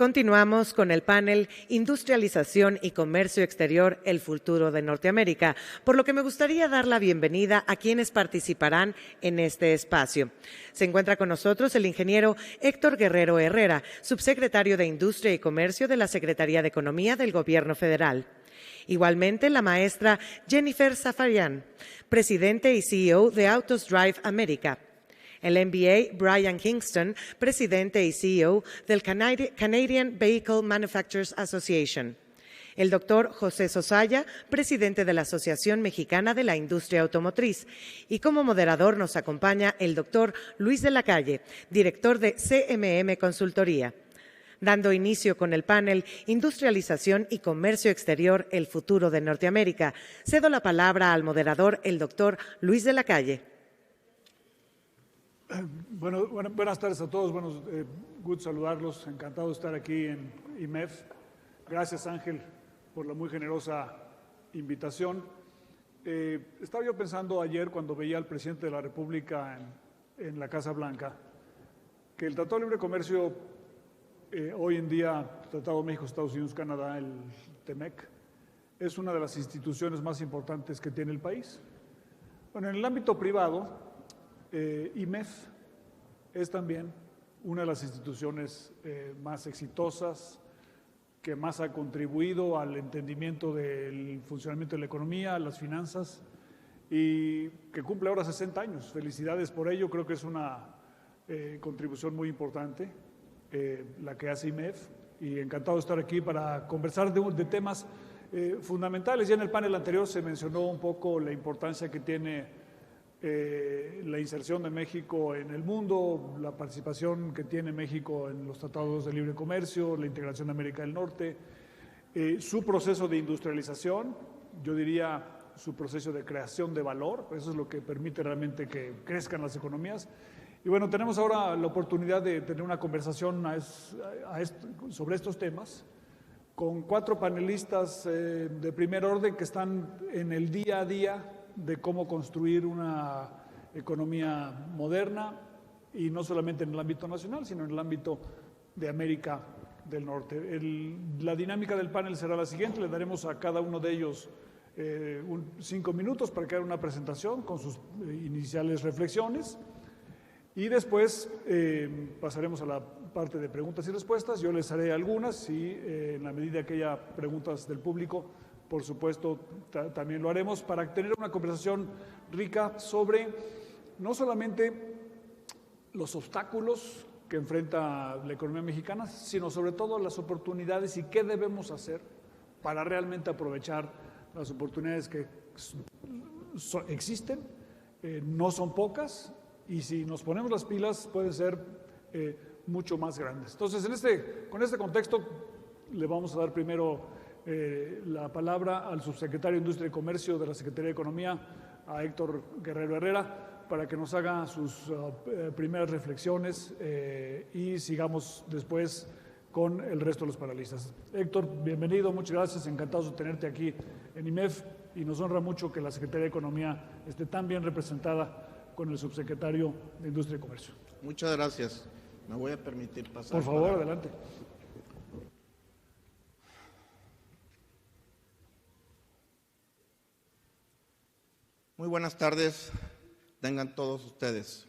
Continuamos con el panel Industrialización y Comercio Exterior, el futuro de Norteamérica, por lo que me gustaría dar la bienvenida a quienes participarán en este espacio. Se encuentra con nosotros el ingeniero Héctor Guerrero Herrera, subsecretario de Industria y Comercio de la Secretaría de Economía del Gobierno Federal. Igualmente, la maestra Jennifer Safarian, presidente y CEO de Autos Drive America. El MBA Brian Kingston, presidente y CEO del Canadian Vehicle Manufacturers Association. El doctor José Sosaya, presidente de la Asociación Mexicana de la Industria Automotriz. Y como moderador nos acompaña el doctor Luis de la Calle, director de CMM Consultoría. Dando inicio con el panel Industrialización y Comercio Exterior, el futuro de Norteamérica, cedo la palabra al moderador, el doctor Luis de la Calle. Buenas tardes a todos, gusto saludarlos, encantado de estar aquí en IMEF. Gracias, Ángel, por la muy generosa invitación. Estaba yo pensando ayer cuando veía al presidente de la República en la Casa Blanca que el Tratado de Libre Comercio, hoy en día, Tratado México, Estados Unidos, Canadá, el TEMEC, es una de las instituciones más importantes que tiene el país. Bueno, en el ámbito privado, IMEF es también una de las instituciones más exitosas, que más ha contribuido al entendimiento del funcionamiento de la economía, las finanzas, y que cumple ahora 60 años. Felicidades por ello, creo que es una contribución muy importante la que hace IMEF, y encantado de estar aquí para conversar de temas fundamentales. Ya en el panel anterior se mencionó un poco la importancia que tiene la inserción de México en el mundo, la participación que tiene México en los tratados de libre comercio, la integración de América del Norte, su proceso de industrialización, yo diría su proceso de creación de valor, eso es lo que permite realmente que crezcan las economías. Y bueno, tenemos ahora la oportunidad de tener una conversación sobre estos temas con 4 panelistas de primer orden que están en el día a día de cómo construir una economía moderna, y no solamente en el ámbito nacional, sino en el ámbito de América del Norte. La dinámica del panel será la siguiente: le daremos a cada uno de ellos 5 minutos para que haga una presentación con sus iniciales reflexiones, y después pasaremos a la parte de preguntas y respuestas. Yo les haré algunas y en la medida que haya preguntas del público, por supuesto, también lo haremos, para tener una conversación rica sobre no solamente los obstáculos que enfrenta la economía mexicana, sino sobre todo las oportunidades y qué debemos hacer para realmente aprovechar las oportunidades que existen. No son pocas, y si nos ponemos las pilas pueden ser mucho más grandes. Entonces, con este contexto, le vamos a dar primero la palabra al subsecretario de Industria y Comercio de la Secretaría de Economía, a Héctor Guerrero Herrera, para que nos haga sus primeras reflexiones y sigamos después con el resto de los panelistas. Héctor, bienvenido, muchas gracias, encantados de tenerte aquí en IMEF, y nos honra mucho que la Secretaría de Economía esté tan bien representada con el subsecretario de Industria y Comercio. Muchas gracias. Me voy a permitir pasar. Por favor, adelante. Muy buenas tardes, tengan todos ustedes.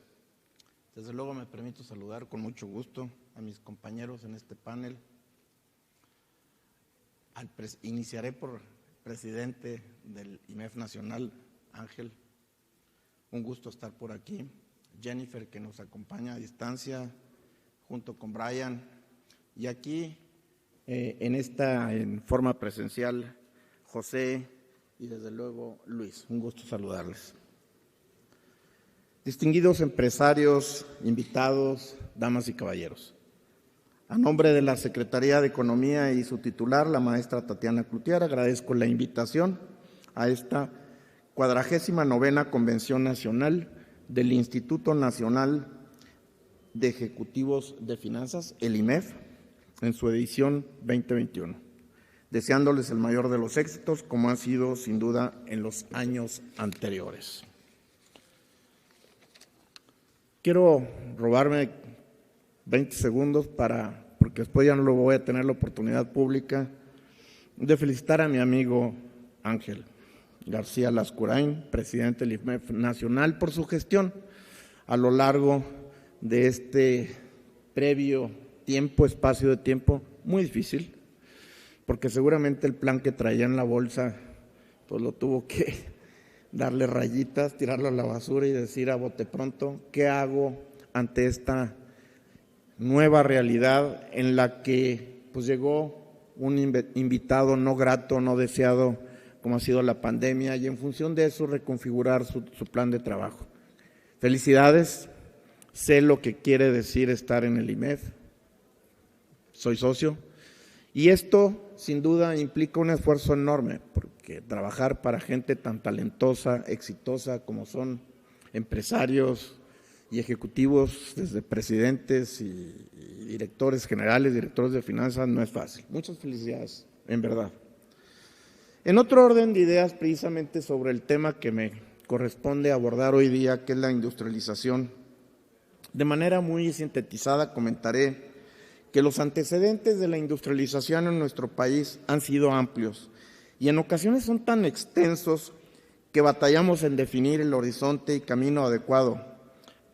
Desde luego me permito saludar con mucho gusto a mis compañeros en este panel. Iniciaré por el presidente del IMEF Nacional, Ángel. Un gusto estar por aquí. Jennifer, que nos acompaña a distancia, junto con Brian. Y aquí, en forma presencial, José, y desde luego Luis. Un gusto saludarles. Distinguidos empresarios, invitados, damas y caballeros. A nombre de la Secretaría de Economía y su titular, la maestra Tatiana Cloutier, agradezco la invitación a esta 49ª Convención Nacional del Instituto Nacional de Ejecutivos de Finanzas, el IMEF, en su edición 2021. Deseándoles el mayor de los éxitos, como ha sido sin duda en los años anteriores. Quiero robarme 20 segundos porque después ya no lo voy a tener la oportunidad pública, de felicitar a mi amigo Ángel García Lascurain, presidente del IMEF Nacional, por su gestión a lo largo de este previo espacio de tiempo muy difícil, porque seguramente el plan que traía en la bolsa, pues lo tuvo que darle rayitas, tirarlo a la basura y decir a bote pronto, ¿qué hago ante esta nueva realidad en la que pues llegó un invitado no grato, no deseado, como ha sido la pandemia, y en función de eso reconfigurar su plan de trabajo? Felicidades, sé lo que quiere decir estar en el IMEF, soy socio, y esto sin duda implica un esfuerzo enorme, porque trabajar para gente tan talentosa, exitosa como son empresarios y ejecutivos, desde presidentes y directores generales, directores de finanzas, no es fácil. Muchas felicidades, en verdad. En otro orden de ideas, precisamente sobre el tema que me corresponde abordar hoy día, que es la industrialización, de manera muy sintetizada comentaré que los antecedentes de la industrialización en nuestro país han sido amplios y en ocasiones son tan extensos que batallamos en definir el horizonte y camino adecuado.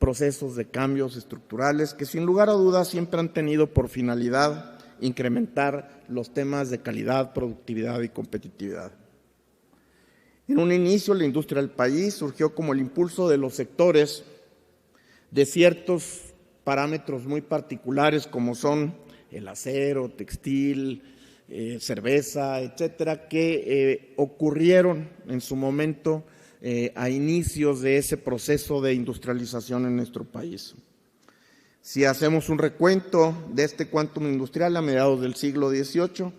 Procesos de cambios estructurales que sin lugar a dudas siempre han tenido por finalidad incrementar los temas de calidad, productividad y competitividad. En un inicio, la industria del país surgió como el impulso de los sectores de ciertos parámetros muy particulares como son el acero, textil, cerveza, etcétera, que ocurrieron en su momento a inicios de ese proceso de industrialización en nuestro país. Si hacemos un recuento de este quantum industrial a mediados del siglo XVIII,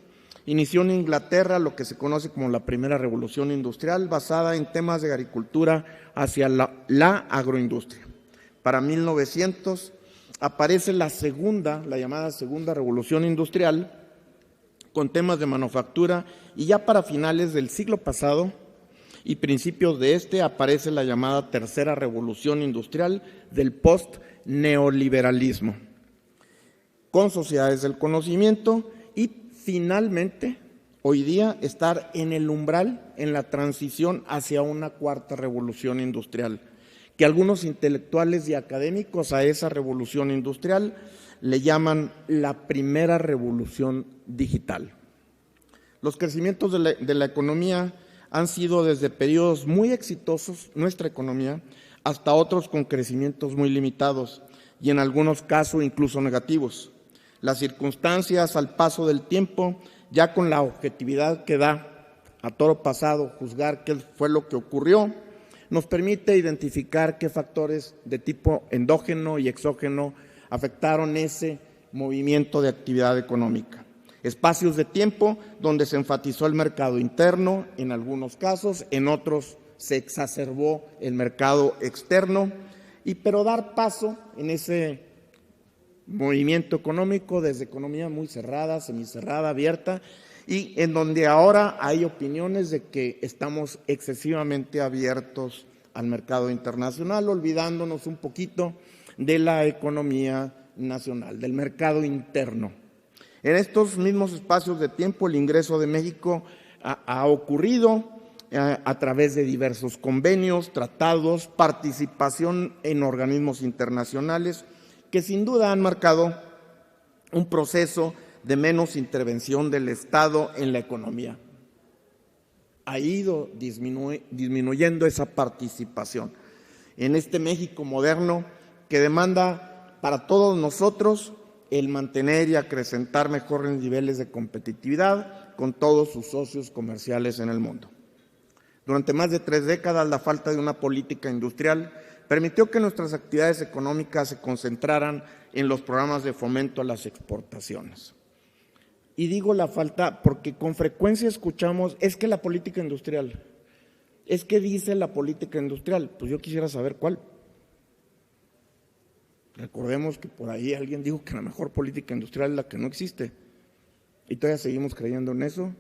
inició en Inglaterra lo que se conoce como la primera revolución industrial, basada en temas de agricultura hacia la agroindustria. Para 1900 aparece la llamada segunda revolución industrial, con temas de manufactura, y ya para finales del siglo pasado y principios de este aparece la llamada tercera revolución industrial del post-neoliberalismo, con sociedades del conocimiento y finalmente hoy día estar en el umbral, en la transición hacia una cuarta revolución industrial, que algunos intelectuales y académicos a esa revolución industrial le llaman la primera revolución digital. Los crecimientos de la economía han sido desde periodos muy exitosos, nuestra economía, hasta otros con crecimientos muy limitados y en algunos casos incluso negativos. Las circunstancias al paso del tiempo, ya con la objetividad que da a toro pasado juzgar qué fue lo que ocurrió, nos permite identificar qué factores de tipo endógeno y exógeno afectaron ese movimiento de actividad económica. Espacios de tiempo donde se enfatizó el mercado interno en algunos casos, en otros se exacerbó el mercado externo, pero dar paso en ese movimiento económico desde economía muy cerrada, semicerrada, abierta, y en donde ahora hay opiniones de que estamos excesivamente abiertos al mercado internacional, olvidándonos un poquito de la economía nacional, del mercado interno. En estos mismos espacios de tiempo, el ingreso de México ha ocurrido a través de diversos convenios, tratados, participación en organismos internacionales, que sin duda han marcado un proceso de menos intervención del Estado en la economía. Ha ido disminuyendo esa participación en este México moderno que demanda para todos nosotros el mantener y acrecentar mejores niveles de competitividad con todos sus socios comerciales en el mundo. Durante más de 3 décadas, la falta de una política industrial permitió que nuestras actividades económicas se concentraran en los programas de fomento a las exportaciones. Y digo la falta porque con frecuencia escuchamos, es que la política industrial, es que dice la política industrial, pues yo quisiera saber cuál. Recordemos que por ahí alguien dijo que la mejor política industrial es la que no existe. Y todavía seguimos creyendo en eso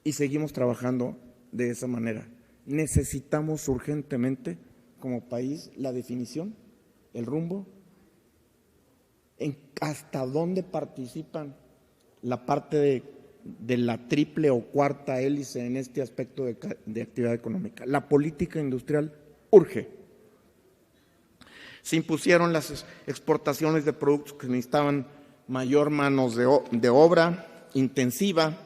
y seguimos trabajando de esa manera. Necesitamos urgentemente, como país, la definición, el rumbo hasta dónde participan la parte de la triple o cuarta hélice en este aspecto de actividad económica. La política industrial urge. Se impusieron las exportaciones de productos que necesitaban mayor manos de obra intensiva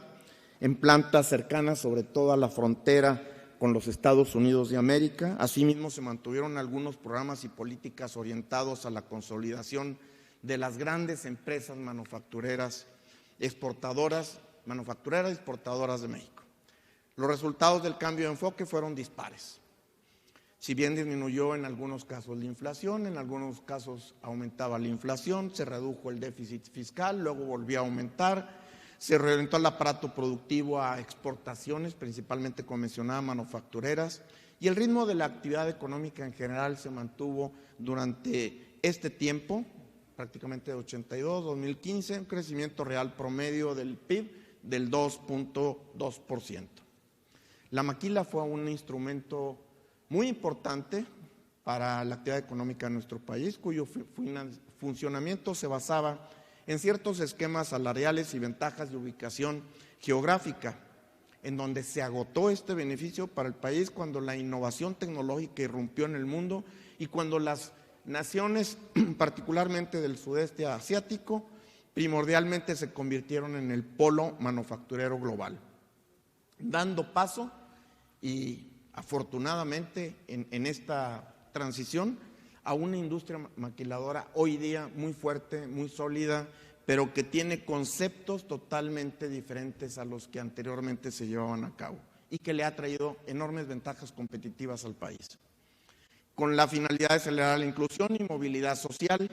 en plantas cercanas, sobre todo a la frontera con los Estados Unidos de América. Asimismo, se mantuvieron algunos programas y políticas orientados a la consolidación de las grandes empresas manufactureras y exportadoras de México. Los resultados del cambio de enfoque fueron dispares. Si bien disminuyó en algunos casos la inflación, en algunos casos aumentaba la inflación, se redujo el déficit fiscal, luego volvió a aumentar, se reorientó el aparato productivo a exportaciones, principalmente como mencionaba, manufactureras, y el ritmo de la actividad económica en general se mantuvo durante este tiempo, prácticamente de 82 a 2015, un crecimiento real promedio del PIB del 2.2%. La maquila fue un instrumento muy importante para la actividad económica de nuestro país, cuyo funcionamiento se basaba en ciertos esquemas salariales y ventajas de ubicación geográfica, en donde se agotó este beneficio para el país cuando la innovación tecnológica irrumpió en el mundo y cuando las naciones, particularmente del sudeste asiático, primordialmente se convirtieron en el polo manufacturero global, dando paso y afortunadamente en esta transición a una industria maquiladora hoy día muy fuerte, muy sólida, pero que tiene conceptos totalmente diferentes a los que anteriormente se llevaban a cabo y que le ha traído enormes ventajas competitivas al país. Con la finalidad de acelerar la inclusión y movilidad social,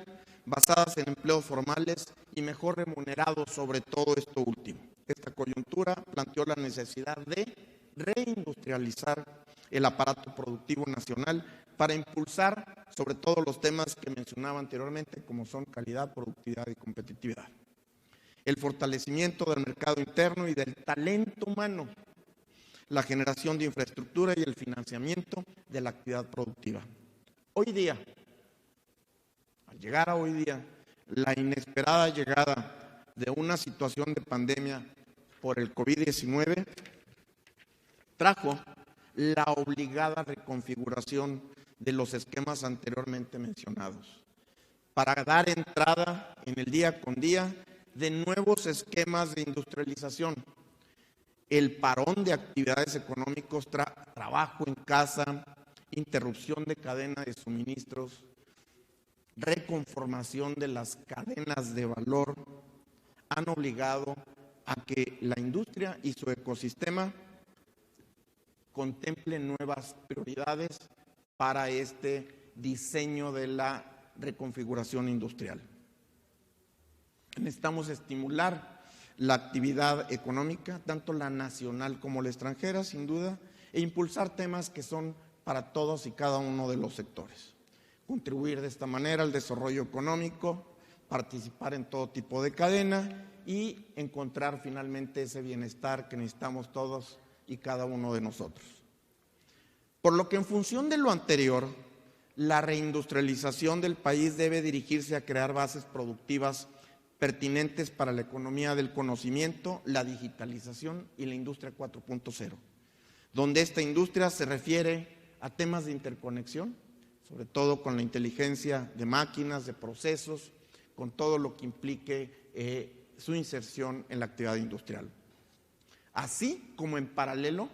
basadas en empleos formales y mejor remunerados sobre todo esto último. Esta coyuntura planteó la necesidad de reindustrializar el aparato productivo nacional para impulsar sobre todo los temas que mencionaba anteriormente, como son calidad, productividad y competitividad. El fortalecimiento del mercado interno y del talento humano, la generación de infraestructura y el financiamiento de la actividad productiva. Hoy día, al llegar a hoy día, la inesperada llegada de una situación de pandemia por el COVID-19 trajo la obligada reconfiguración de los esquemas anteriormente mencionados, para dar entrada en el día con día de nuevos esquemas de industrialización. El parón de actividades económicas, trabajo en casa, interrupción de cadena de suministros, reconformación de las cadenas de valor, han obligado a que la industria y su ecosistema contemplen nuevas prioridades para este diseño de la reconfiguración industrial. Necesitamos estimular la actividad económica, tanto la nacional como la extranjera, sin duda, e impulsar temas que son para todos y cada uno de los sectores. Contribuir de esta manera al desarrollo económico, participar en todo tipo de cadena y encontrar finalmente ese bienestar que necesitamos todos y cada uno de nosotros. Por lo que en función de lo anterior, la reindustrialización del país debe dirigirse a crear bases productivas pertinentes para la economía del conocimiento, la digitalización y la industria 4.0, donde esta industria se refiere a temas de interconexión, sobre todo con la inteligencia de máquinas, de procesos, con todo lo que implique su inserción en la actividad industrial. Así como en paralelo,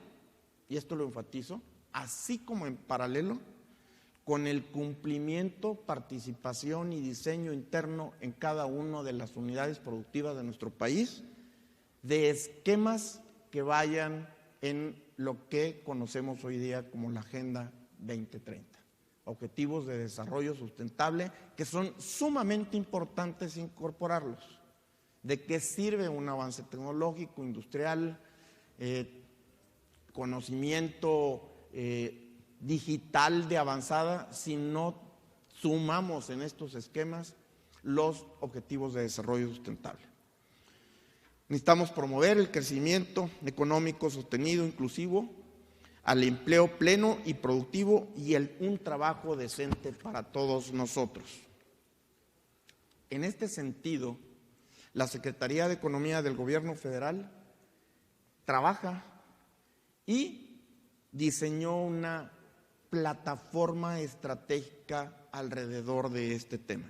y esto lo enfatizo, así como en paralelo con el cumplimiento, participación y diseño interno en cada una de las unidades productivas de nuestro país, de esquemas que vayan en lo que conocemos hoy día como la Agenda 2030, objetivos de desarrollo sustentable que son sumamente importantes incorporarlos. ¿De qué sirve un avance tecnológico, industrial, conocimiento digital de avanzada si no sumamos en estos esquemas los objetivos de desarrollo sustentable? Necesitamos promover el crecimiento económico sostenido, inclusivo, al empleo pleno y productivo y un trabajo decente para todos nosotros. En este sentido, la Secretaría de Economía del Gobierno Federal trabaja y diseñó una plataforma estratégica alrededor de este tema,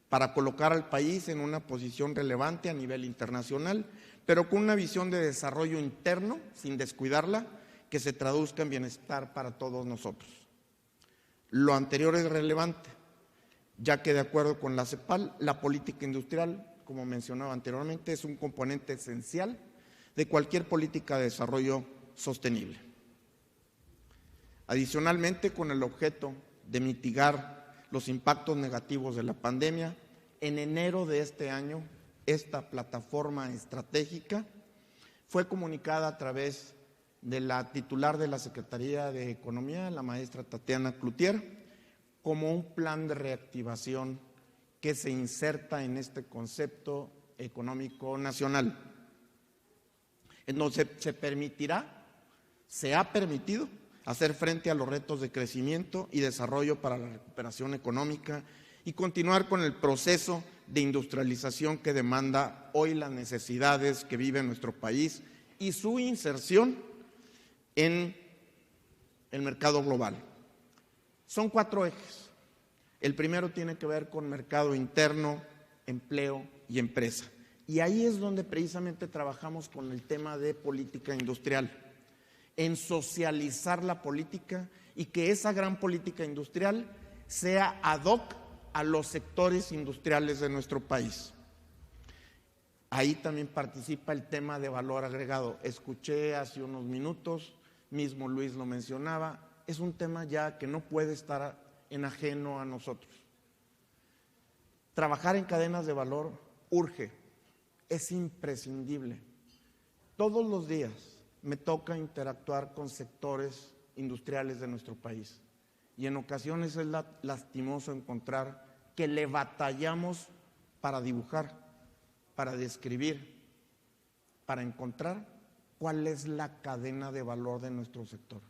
para colocar al país en una posición relevante a nivel internacional, pero con una visión de desarrollo interno, sin descuidarla, que se traduzca en bienestar para todos nosotros. Lo anterior es relevante, ya que de acuerdo con la CEPAL, la política industrial, como mencionaba anteriormente, es un componente esencial de cualquier política de desarrollo sostenible. Adicionalmente, con el objeto de mitigar los impactos negativos de la pandemia, en enero de este año, esta plataforma estratégica fue comunicada a través de la titular de la Secretaría de Economía, la maestra Tatiana Cloutier, como un plan de reactivación que se inserta en este concepto económico nacional, en donde se ha permitido hacer frente a los retos de crecimiento y desarrollo para la recuperación económica y continuar con el proceso de industrialización que demanda hoy las necesidades que vive nuestro país y su inserción en el mercado global. Son 4 ejes. El primero tiene que ver con mercado interno, empleo y empresa. Y ahí es donde precisamente trabajamos con el tema de política industrial, en socializar la política y que esa gran política industrial sea ad hoc a los sectores industriales de nuestro país. Ahí también participa el tema de valor agregado. Escuché hace unos minutos, mismo Luis lo mencionaba, es un tema ya que no puede estar en ajeno a nosotros. Trabajar en cadenas de valor urge, es imprescindible. Todos los días me toca interactuar con sectores industriales de nuestro país y en ocasiones es lastimoso encontrar que le batallamos para dibujar, para describir, para encontrar cuál es la cadena de valor de nuestro sector.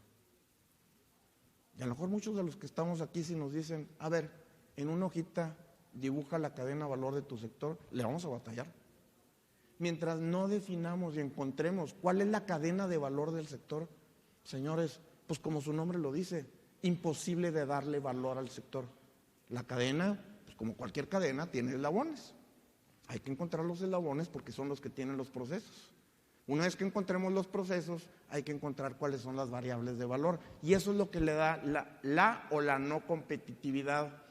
Y a lo mejor muchos de los que estamos aquí, si nos dicen, a ver, en una hojita dibuja la cadena de valor de tu sector, le vamos a batallar. Mientras no definamos y encontremos cuál es la cadena de valor del sector, señores, pues como su nombre lo dice, imposible de darle valor al sector. La cadena, pues como cualquier cadena, tiene eslabones. Hay que encontrar los eslabones porque son los que tienen los procesos. Una vez que encontremos los procesos, hay que encontrar cuáles son las variables de valor. Y eso es lo que le da la o la no competitividad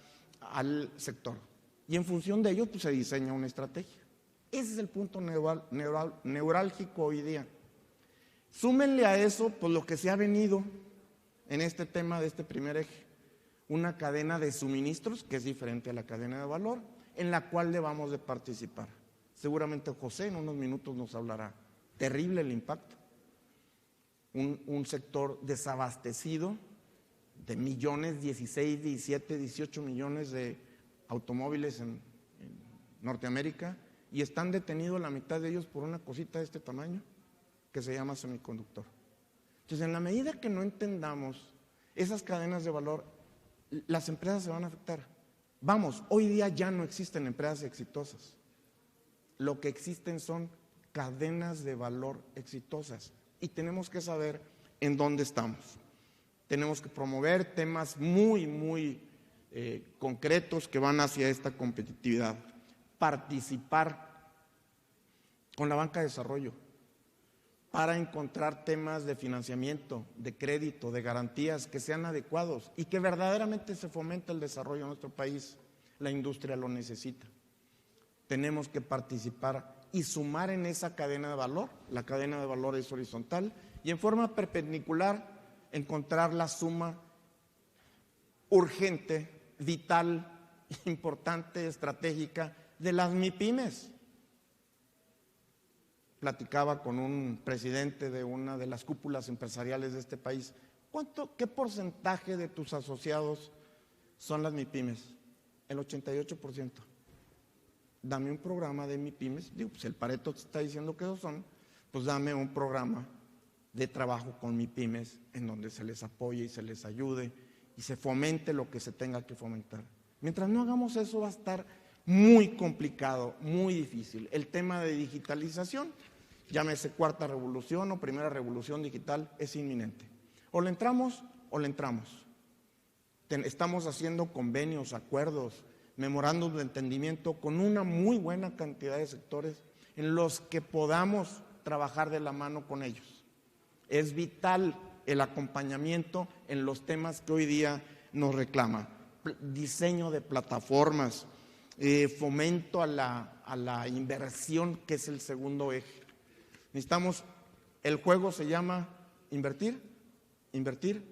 al sector. Y en función de ello, pues se diseña una estrategia. Ese es el punto neurálgico hoy día. Súmenle a eso, pues lo que se ha venido en este tema de este primer eje. Una cadena de suministros, que es diferente a la cadena de valor, en la cual debamos de participar. Seguramente José en unos minutos nos hablará. Terrible el impacto. Un sector desabastecido de millones, 16, 17, 18 millones de automóviles en Norteamérica y están detenidos la mitad de ellos por una cosita de este tamaño que se llama semiconductor. Entonces, en la medida que no entendamos esas cadenas de valor, las empresas se van a afectar. Vamos, hoy día ya no existen empresas exitosas. Lo que existen son cadenas de valor exitosas y tenemos que saber en dónde estamos. Tenemos que promover temas muy concretos que van hacia esta competitividad. Participar con la banca de desarrollo para encontrar temas de financiamiento, de crédito, de garantías que sean adecuados y que verdaderamente se fomente el desarrollo en nuestro país. La industria lo necesita. Tenemos que participar y sumar en esa cadena de valor. La cadena de valor es horizontal y en forma perpendicular encontrar la suma urgente, vital, importante, estratégica de las MIPYMES. Platicaba con un presidente de una de las cúpulas empresariales de este país. ¿Qué porcentaje de tus asociados son las MIPYMES? El 88%. Dame un programa de MIPYMES. Digo, pues el Pareto te está diciendo que esos son, pues dame un programa de trabajo con MIPYMES en donde se les apoye y se les ayude y se fomente lo que se tenga que fomentar. Mientras no hagamos eso, va a estar muy complicado, muy difícil. El tema de digitalización, llámese cuarta revolución o primera revolución digital, es inminente. O le entramos o le entramos. Estamos haciendo convenios, acuerdos, memorándum de entendimiento con una muy buena cantidad de sectores en los que podamos trabajar de la mano con ellos. Es vital el acompañamiento en los temas que hoy día nos reclama. Diseño de plataformas, fomento a la inversión, que es el segundo eje. Necesitamos, el juego se llama invertir, invertir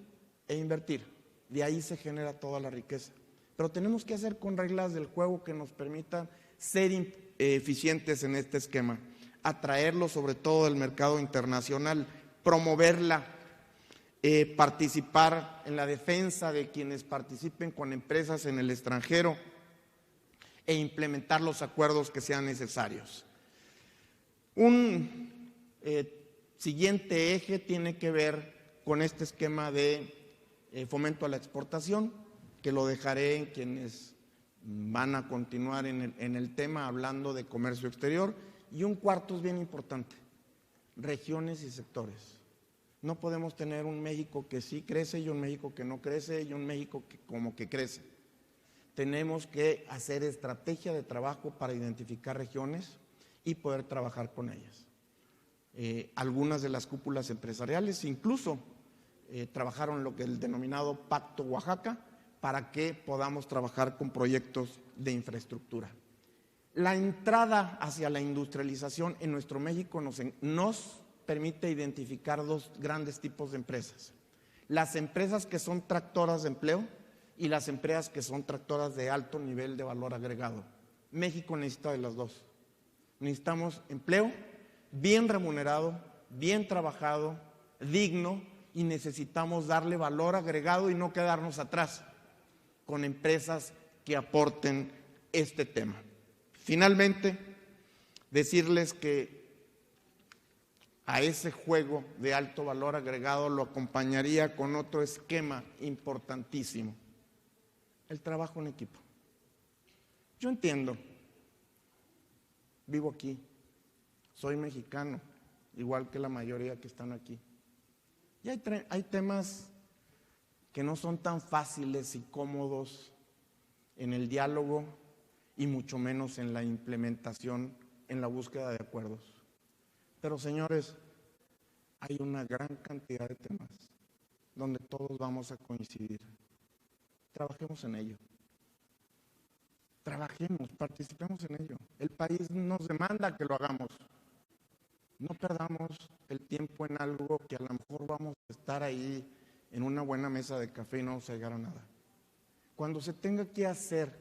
e invertir. De ahí se genera toda la riqueza. Pero tenemos que hacer con reglas del juego que nos permitan ser eficientes en este esquema, atraerlo sobre todo del mercado internacional, promoverla, participar en la defensa de quienes participen con empresas en el extranjero e implementar los acuerdos que sean necesarios. Un siguiente eje tiene que ver con este esquema de fomento a la exportación, que lo dejaré en quienes van a continuar en el tema hablando de comercio exterior. Y un cuarto es bien importante, regiones y sectores. No podemos tener un México que sí crece y un México que no crece y un México que como que crece. Tenemos que hacer estrategia de trabajo para identificar regiones y poder trabajar con ellas. Algunas de las cúpulas empresariales incluso trabajaron lo que es el denominado Pacto Oaxaca para que podamos trabajar con proyectos de infraestructura. La entrada hacia la industrialización en nuestro México nos permite identificar dos grandes tipos de empresas. Las empresas que son tractoras de empleo y las empresas que son tractoras de alto nivel de valor agregado. México necesita de las dos. Necesitamos empleo bien remunerado, bien trabajado, digno, y necesitamos darle valor agregado y no quedarnos atrás con empresas que aporten este tema. Finalmente, decirles que a ese juego de alto valor agregado lo acompañaría con otro esquema importantísimo, el trabajo en equipo. Yo entiendo, vivo aquí, soy mexicano, igual que la mayoría que están aquí. Y hay temas que no son tan fáciles y cómodos en el diálogo y mucho menos en la implementación, en la búsqueda de acuerdos. Pero señores, hay una gran cantidad de temas donde todos vamos a coincidir. Trabajemos en ello. Trabajemos, participemos en ello. El país nos demanda que lo hagamos. No perdamos el tiempo en algo que a lo mejor vamos a estar ahí en una buena mesa de café y no vamos a llegar a nada. Cuando se tenga que hacer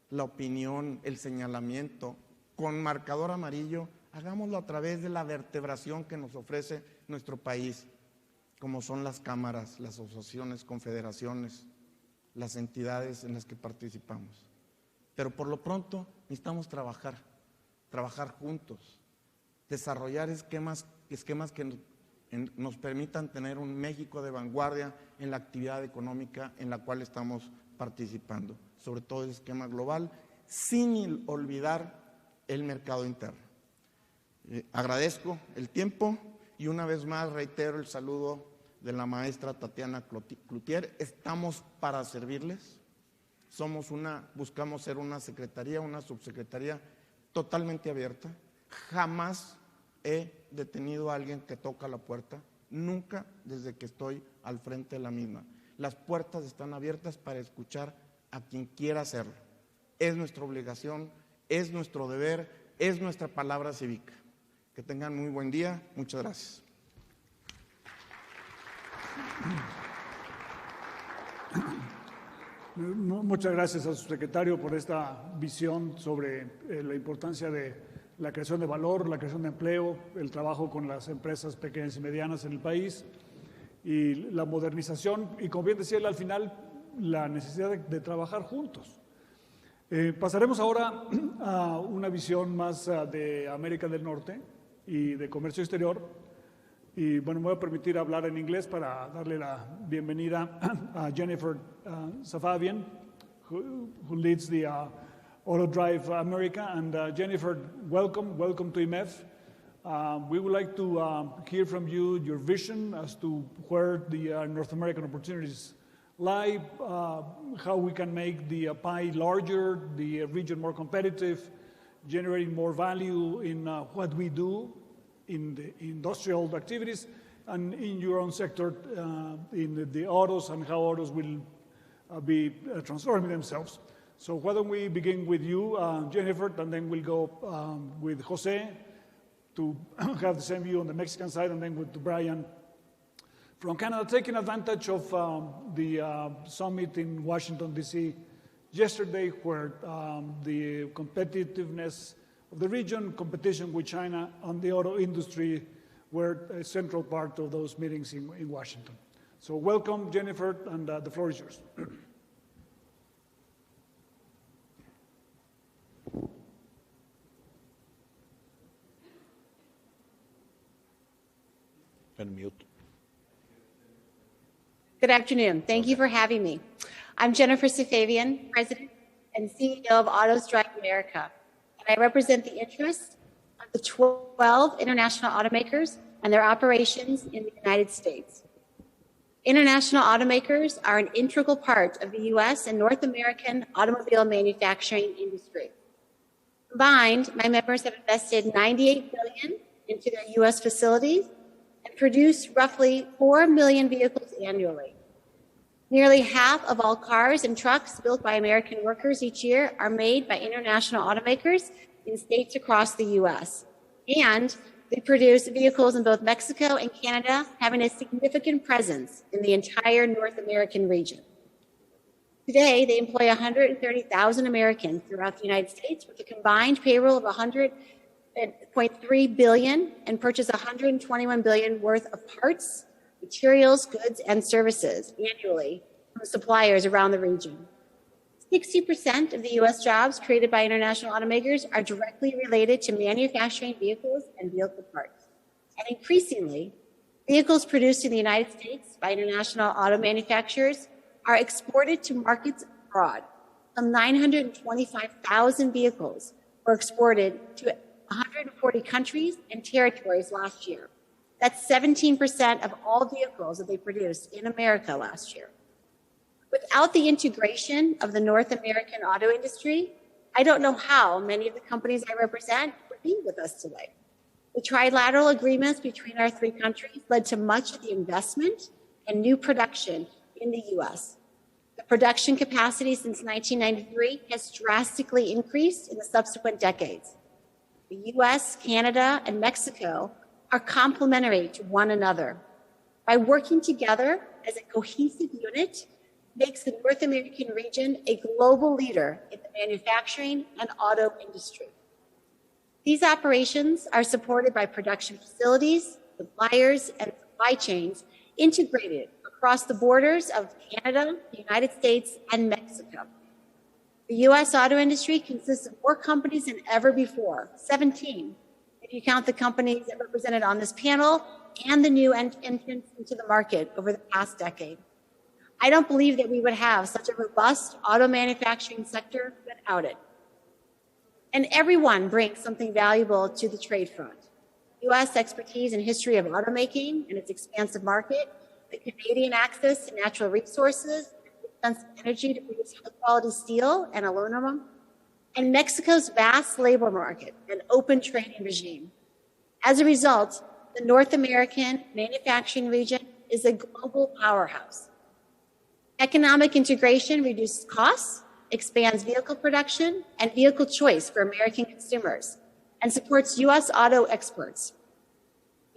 la opinión, el señalamiento con marcador amarillo, hagámoslo a través de la vertebración que nos ofrece nuestro país, como son las cámaras, las asociaciones, confederaciones, las entidades en las que participamos. Pero por lo pronto necesitamos trabajar juntos, desarrollar esquemas que nos permitan tener un México de vanguardia en la actividad económica en la cual estamos participando, sobre todo el esquema global, sin olvidar el mercado interno. Agradezco el tiempo y una vez más reitero el saludo de la maestra Tatiana Cloutier. Estamos para servirles. Buscamos ser una secretaría, una subsecretaría totalmente abierta. Jamás he detenido a alguien que toca la puerta, nunca desde que estoy al frente de la misma. Las puertas están abiertas para escuchar a quien quiera hacerlo. Es nuestra obligación, es nuestro deber, es nuestra palabra cívica. Que tengan muy buen día. Muchas gracias. Muchas gracias a su secretario por esta visión sobre la importancia de la creación de valor, la creación de empleo, el trabajo con las empresas pequeñas y medianas en el país y la modernización y, como bien decía él al final, la necesidad de trabajar juntos. Pasaremos ahora a una visión más de América del Norte y de comercio exterior. Y bueno, me voy a permitir hablar en inglés para darle la bienvenida a Jennifer Safavian, who leads the Auto Drive America. And Jennifer, welcome to IMEF. We would like to hear from you your vision as to where the North American opportunities lie, how we can make the pie larger, the region more competitive, generating more value in what we do in the industrial activities and in your own sector in the autos and how autos will be transforming themselves. So why don't we begin with you, Jennifer, and then we'll go with Jose to have the same view on the Mexican side, and then with Brian from Canada, taking advantage of the summit in Washington, D.C. yesterday, where the competitiveness of the region, competition with China and the auto industry were a central part of those meetings in Washington. So welcome, Jennifer, and the floor is yours. Unmute. Good afternoon. Thank you for having me. I'm Jennifer Safavian, President and CEO of Autos Drive America, and I represent the interests of the 12 international automakers and their operations in the United States. International automakers are an integral part of the U.S. and North American automobile manufacturing industry. Combined, my members have invested $98 billion into their U.S. facilities and produce roughly 4 million vehicles annually. Nearly half of all cars and trucks built by American workers each year are made by international automakers in states across the U.S. And they produce vehicles in both Mexico and Canada, having a significant presence in the entire North American region. Today, they employ 130,000 Americans throughout the United States with a combined payroll of $100.3 billion and purchase $121 billion worth of parts, materials, goods, and services annually from suppliers around the region. 60% of the U.S. jobs created by international automakers are directly related to manufacturing vehicles and vehicle parts. And increasingly, vehicles produced in the United States by international auto manufacturers are exported to markets abroad. Some 925,000 vehicles were exported to 140 countries and territories last year. That's 17% of all vehicles that they produced in America last year. Without the integration of the North American auto industry, I don't know how many of the companies I represent would be with us today. The trilateral agreements between our three countries led to much of the investment and new production in the U.S. The production capacity since 1993 has drastically increased in the subsequent decades. The U.S., Canada, and Mexico are complementary to one another. By working together as a cohesive unit, makes the North American region a global leader in the manufacturing and auto industry. These operations are supported by production facilities, suppliers, and supply chains integrated across the borders of Canada, the United States, and Mexico. The U.S. auto industry consists of more companies than ever before, 17, if you count the companies that are represented on this panel and the new entrants into the market over the past decade. I don't believe that we would have such a robust auto manufacturing sector without it. And everyone brings something valuable to the trade front. U.S. expertise and history of automaking and its expansive market, the Canadian access to natural resources, energy to produce high-quality steel and aluminum, and Mexico's vast labor market and open trading regime. As a result, the North American manufacturing region is a global powerhouse. Economic integration reduces costs, expands vehicle production and vehicle choice for American consumers, and supports U.S. auto exports.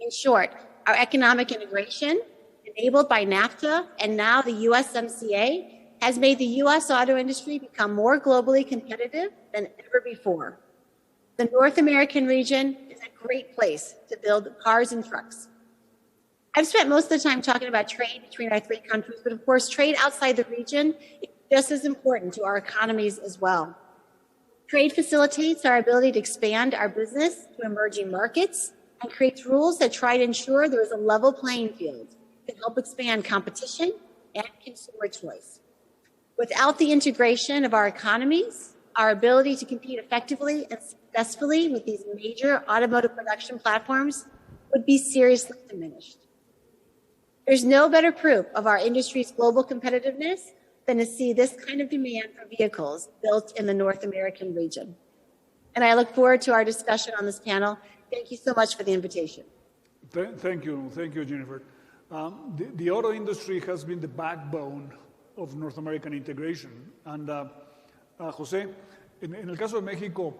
In short, our economic integration, enabled by NAFTA and now the USMCA, has made the U.S. auto industry become more globally competitive than ever before. The North American region is a great place to build cars and trucks. I've spent most of the time talking about trade between our three countries, but of course, trade outside the region is just as important to our economies as well. Trade facilitates our ability to expand our business to emerging markets and creates rules that try to ensure there is a level playing field to help expand competition and consumer choice. Without the integration of our economies, our ability to compete effectively and successfully with these major automotive production platforms would be seriously diminished. There's no better proof of our industry's global competitiveness than to see this kind of demand for vehicles built in the North American region. And I look forward to our discussion on this panel. Thank you so much for the invitation. Thank you, Jennifer. The auto industry has been the backbone of North American integration. And José, en el caso de México,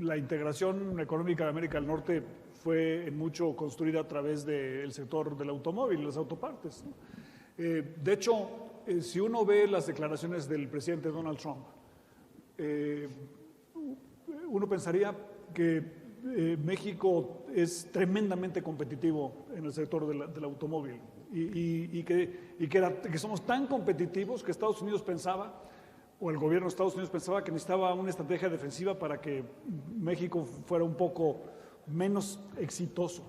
la integración económica de América del Norte fue en mucho construida a través del sector del automóvil, las autopartes, ¿no? De hecho, si uno ve las declaraciones del presidente Donald Trump, uno pensaría que México es tremendamente competitivo en el sector del automóvil y que somos tan competitivos que Estados Unidos pensaba, o el gobierno de Estados Unidos pensaba que necesitaba una estrategia defensiva para que México fuera un poco menos exitoso.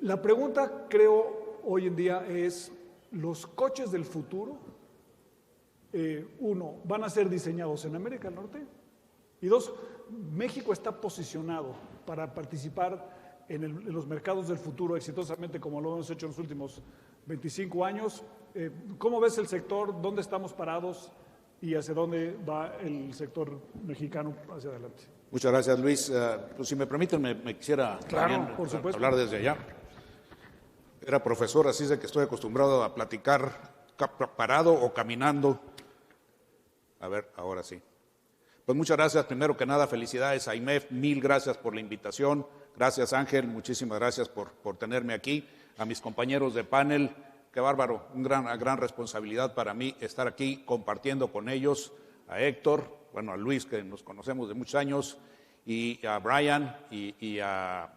La pregunta, creo, hoy en día es, ¿los coches del futuro, uno, van a ser diseñados en América del Norte? Y dos, ¿México está posicionado para participar en los mercados del futuro exitosamente como lo hemos hecho en los últimos 25 años? ¿Cómo ves el sector? ¿Dónde estamos parados? ¿Y hacia dónde va el sector mexicano hacia adelante? Muchas gracias, Luis. Pues si me permiten, me quisiera también hablar desde allá. Era profesor, así es de que estoy acostumbrado a platicar parado o caminando. A ver, ahora sí. Pues muchas gracias. Primero que nada, felicidades a IMEF. Mil gracias por la invitación. Gracias, Ángel. Muchísimas gracias por tenerme aquí. A mis compañeros de panel, qué bárbaro. Una gran responsabilidad para mí estar aquí compartiendo con ellos. A Héctor, bueno, a Luis, que nos conocemos de muchos años, y a Brian y a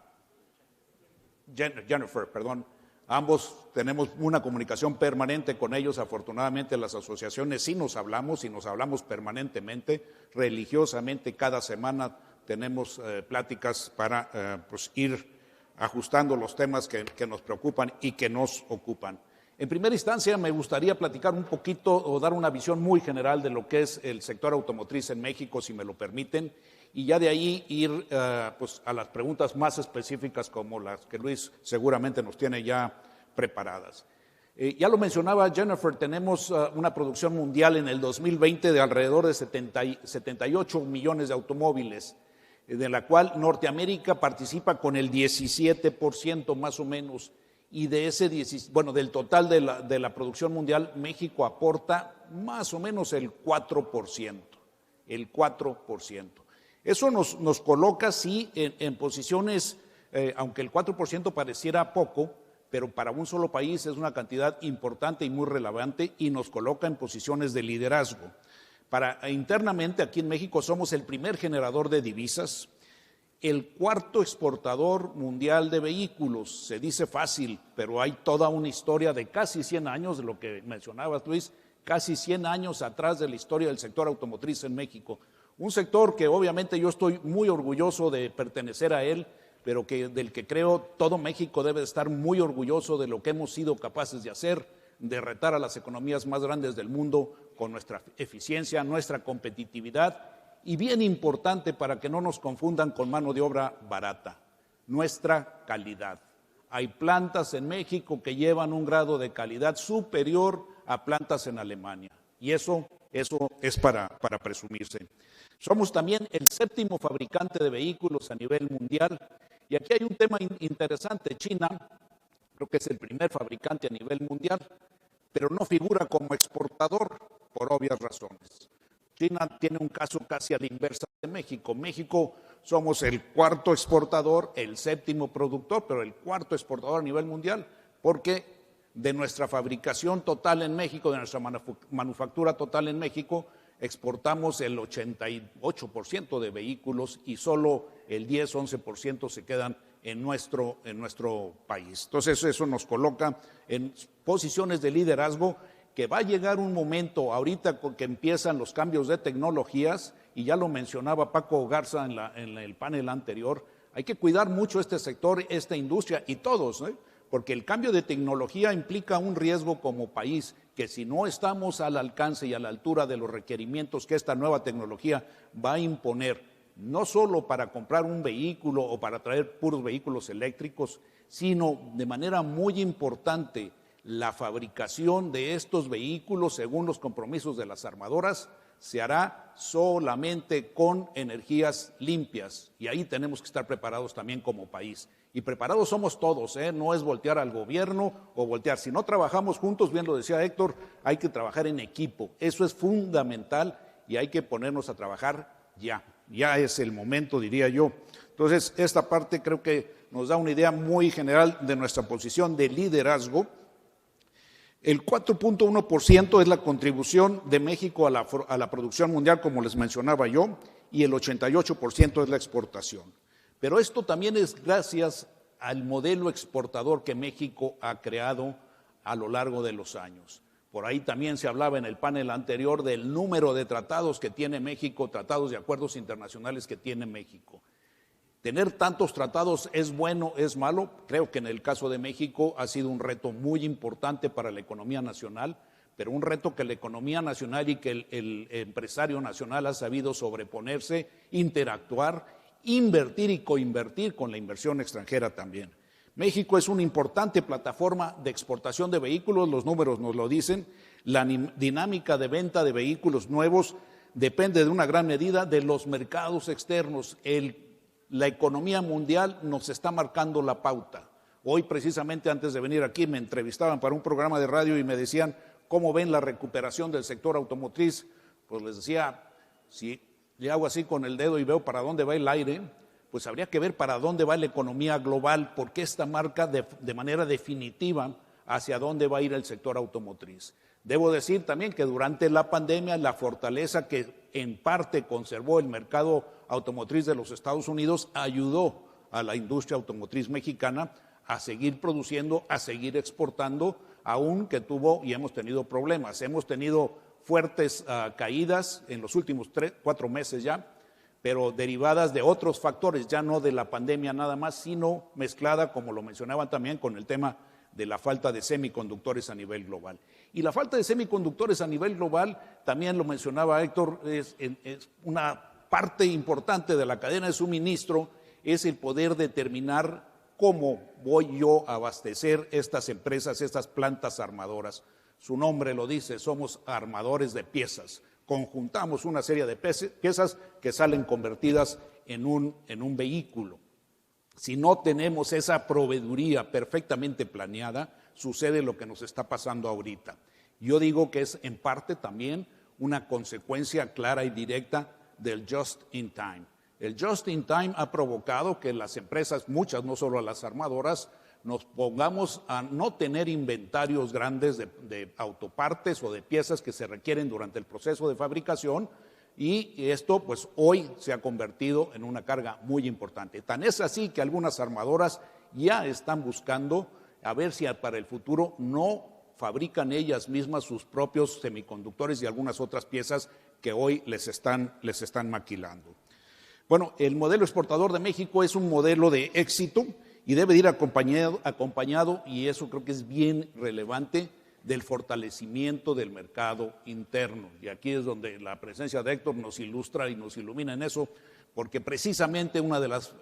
Jennifer, perdón. Ambos tenemos una comunicación permanente con ellos. Afortunadamente las asociaciones sí nos hablamos y nos hablamos permanentemente, religiosamente. Cada semana tenemos pláticas para pues ir ajustando los temas que nos preocupan y que nos ocupan. En primera instancia me gustaría platicar un poquito o dar una visión muy general de lo que es el sector automotriz en México, si me lo permiten, y ya de ahí ir pues a las preguntas más específicas como las que Luis seguramente nos tiene ya preparadas. Ya lo mencionaba Jennifer, tenemos una producción mundial en el 2020 de alrededor de 78 millones de automóviles, de la cual Norteamérica participa con el 17% más o menos, y de ese del total de la producción mundial, México aporta más o menos el 4%. El 4%. Eso nos coloca, sí, en posiciones, aunque el 4% pareciera poco, pero para un solo país es una cantidad importante y muy relevante y nos coloca en posiciones de liderazgo. Internamente, aquí en México somos el primer generador de divisas, el cuarto exportador mundial de vehículos. Se dice fácil, pero hay toda una historia de casi 100 años, de lo que mencionabas, Luis, casi 100 años atrás de la historia del sector automotriz en México. Un sector que obviamente yo estoy muy orgulloso de pertenecer a él, pero del que creo todo México debe estar muy orgulloso de lo que hemos sido capaces de hacer, de retar a las economías más grandes del mundo con nuestra eficiencia, nuestra competitividad, y bien importante para que no nos confundan con mano de obra barata, nuestra calidad. Hay plantas en México que llevan un grado de calidad superior a plantas en Alemania, y eso es para presumirse. Somos también el séptimo fabricante de vehículos a nivel mundial, y aquí hay un tema interesante. China creo que es el primer fabricante a nivel mundial, pero no figura como exportador por obvias razones. China tiene un caso casi a la inversa de México. México somos el cuarto exportador, el séptimo productor, pero el cuarto exportador a nivel mundial, porque de nuestra fabricación total en México, de nuestra manufactura total en México, exportamos el 88% de vehículos y solo el 10-11% se quedan en nuestro país. Entonces eso nos coloca en posiciones de liderazgo, que va a llegar un momento ahorita que empiezan los cambios de tecnologías, y ya lo mencionaba Paco Garza en el panel anterior. Hay que cuidar mucho este sector, esta industria y todos, porque el cambio de tecnología implica un riesgo como país, que si no estamos al alcance y a la altura de los requerimientos que esta nueva tecnología va a imponer, no solo para comprar un vehículo o para traer puros vehículos eléctricos, sino de manera muy importante la fabricación de estos vehículos, según los compromisos de las armadoras, se hará solamente con energías limpias, y ahí tenemos que estar preparados también como país. Y preparados somos todos, no es voltear al gobierno o voltear. Si no trabajamos juntos, bien lo decía Héctor, hay que trabajar en equipo. Eso es fundamental y hay que ponernos a trabajar ya. Ya es el momento, diría yo. Entonces, esta parte creo que nos da una idea muy general de nuestra posición de liderazgo. El 4.1% es la contribución de México a la producción mundial, como les mencionaba yo, y el 88% es la exportación. Pero esto también es gracias al modelo exportador que México ha creado a lo largo de los años. Por ahí también se hablaba en el panel anterior del número de tratados que tiene México, tratados y acuerdos internacionales que tiene México. Tener tantos tratados es bueno, es malo. Creo que en el caso de México ha sido un reto muy importante para la economía nacional, pero un reto que la economía nacional y que el empresario nacional ha sabido sobreponerse, interactuar, invertir y coinvertir con la inversión extranjera también. México es una importante plataforma de exportación de vehículos, los números nos lo dicen. La dinámica de venta de vehículos nuevos depende de una gran medida de los mercados externos. La economía mundial nos está marcando la pauta. Hoy, precisamente antes de venir aquí, me entrevistaban para un programa de radio y me decían cómo ven la recuperación del sector automotriz. Pues les decía, si le hago así con el dedo y veo para dónde va el aire, pues habría que ver para dónde va la economía global, porque esta marca de manera definitiva hacia dónde va a ir el sector automotriz. Debo decir también que durante la pandemia la fortaleza que en parte conservó el mercado automotriz de los Estados Unidos ayudó a la industria automotriz mexicana a seguir produciendo, a seguir exportando, aun que tuvo y hemos tenido problemas. Hemos tenido fuertes caídas en los últimos 4 meses ya, pero derivadas de otros factores, ya no de la pandemia nada más, sino mezclada, como lo mencionaban también, con el tema de la falta de semiconductores a nivel global. Y la falta de semiconductores a nivel global, también lo mencionaba Héctor, es una parte importante de la cadena de suministro, es el poder determinar cómo voy yo a abastecer estas empresas, estas plantas armadoras. Su nombre lo dice, somos armadores de piezas. Conjuntamos una serie de piezas que salen convertidas en un vehículo. Si no tenemos esa proveeduría perfectamente planeada, sucede lo que nos está pasando ahorita. Yo digo que es en parte también una consecuencia clara y directa del just in time. El just in time ha provocado que las empresas, muchas, no solo las armadoras, nos pongamos a no tener inventarios grandes de autopartes o de piezas que se requieren durante el proceso de fabricación, y esto pues hoy se ha convertido en una carga muy importante. Tan es así que algunas armadoras ya están buscando a ver si para el futuro no fabrican ellas mismas sus propios semiconductores y algunas otras piezas que hoy les están maquilando. Bueno, el modelo exportador de México es un modelo de éxito y debe ir acompañado, y eso creo que es bien relevante, del fortalecimiento del mercado interno. Y aquí es donde la presencia de Héctor nos ilustra y nos ilumina en eso, porque precisamente una de las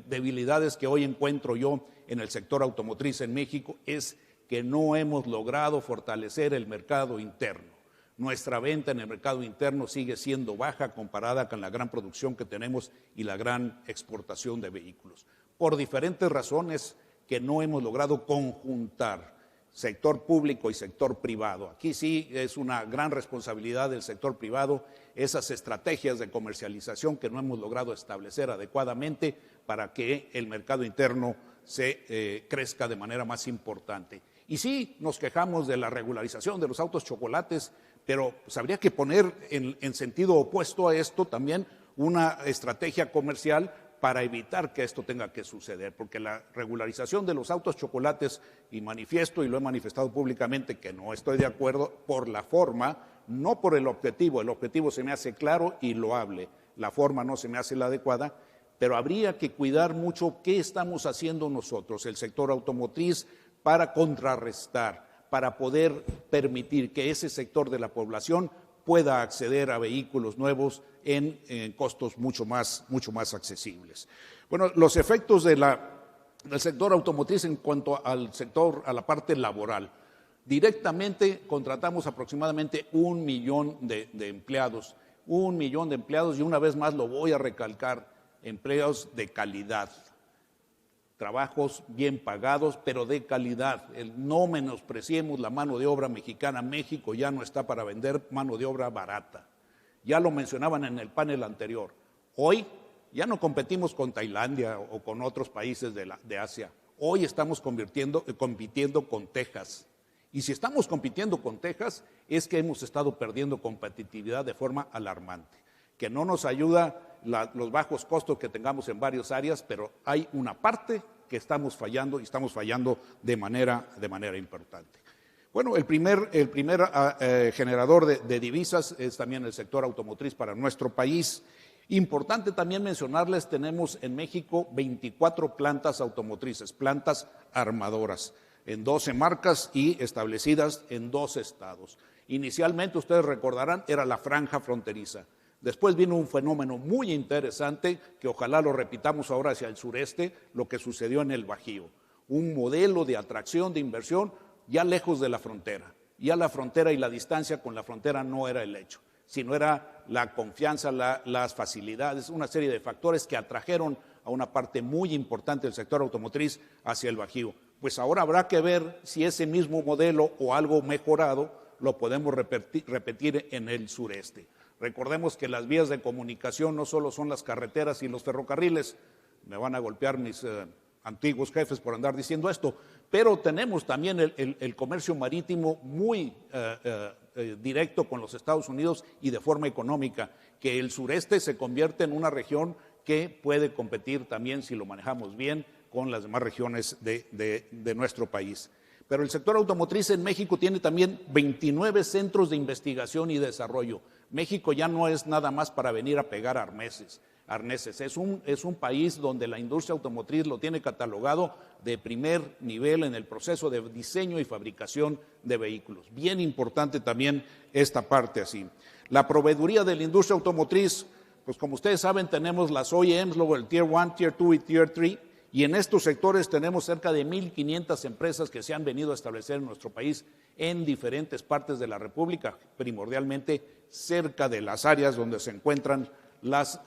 debilidades que hoy encuentro yo en el sector automotriz en México es que no hemos logrado fortalecer el mercado interno. Nuestra venta en el mercado interno sigue siendo baja comparada con la gran producción que tenemos y la gran exportación de vehículos. Por diferentes razones que no hemos logrado conjuntar sector público y sector privado. Aquí sí es una gran responsabilidad del sector privado, esas estrategias de comercialización que no hemos logrado establecer adecuadamente para que el mercado interno se crezca de manera más importante. Y sí, nos quejamos de la regularización de los autos chocolates, pero pues habría que poner en sentido opuesto a esto también una estrategia comercial para evitar que esto tenga que suceder, porque la regularización de los autos chocolates, y manifiesto y lo he manifestado públicamente que no estoy de acuerdo por la forma, no por el objetivo se me hace claro y loable, la forma no se me hace la adecuada, pero habría que cuidar mucho qué estamos haciendo nosotros, el sector automotriz, para contrarrestar, para poder permitir que ese sector de la población pueda acceder a vehículos nuevos en costos mucho más accesibles. Bueno, los efectos del sector automotriz en cuanto al sector, a la parte laboral. Directamente contratamos aproximadamente 1 millón de empleados. 1 millón de empleados, y una vez más lo voy a recalcar, empleos de calidad. Trabajos bien pagados, pero de calidad. No menospreciemos la mano de obra mexicana. México ya no está para vender mano de obra barata. Ya lo mencionaban en el panel anterior. Hoy ya no competimos con Tailandia o con otros países de Asia. Hoy estamos compitiendo con Texas. Y si estamos compitiendo con Texas, es que hemos estado perdiendo competitividad de forma alarmante, que no nos ayuda los bajos costos que tengamos en varias áreas, pero hay una parte que estamos fallando, y estamos fallando de manera importante. Bueno, el primer generador de divisas es también el sector automotriz para nuestro país. Importante también mencionarles, tenemos en México 24 plantas automotrices, plantas armadoras, en 12 marcas y establecidas en 2 estados. Inicialmente, ustedes recordarán, era la franja fronteriza. Después vino un fenómeno muy interesante, que ojalá lo repitamos ahora hacia el sureste, lo que sucedió en el Bajío. Un modelo de atracción, de inversión, ya lejos de la frontera. Ya la frontera y la distancia con la frontera no era el hecho, sino era la confianza, las facilidades, una serie de factores que atrajeron a una parte muy importante del sector automotriz hacia el Bajío. Pues ahora habrá que ver si ese mismo modelo o algo mejorado lo podemos repetir en el sureste. Recordemos que las vías de comunicación no solo son las carreteras y los ferrocarriles, me van a golpear mis antiguos jefes por andar diciendo esto, pero tenemos también el comercio marítimo muy directo con los Estados Unidos y de forma económica, que el sureste se convierte en una región que puede competir también, si lo manejamos bien, con las demás regiones de nuestro país. Pero el sector automotriz en México tiene también 29 centros de investigación y desarrollo. México ya no es nada más para venir a pegar arneses. Es un país donde la industria automotriz lo tiene catalogado de primer nivel en el proceso de diseño y fabricación de vehículos. Bien importante también esta parte así. La proveeduría de la industria automotriz, pues como ustedes saben, tenemos las OEMs, luego el Tier 1, Tier 2 y Tier 3, y en estos sectores tenemos cerca de 1,500 empresas que se han venido a establecer en nuestro país en diferentes partes de la República, primordialmente cerca de las áreas donde se encuentran las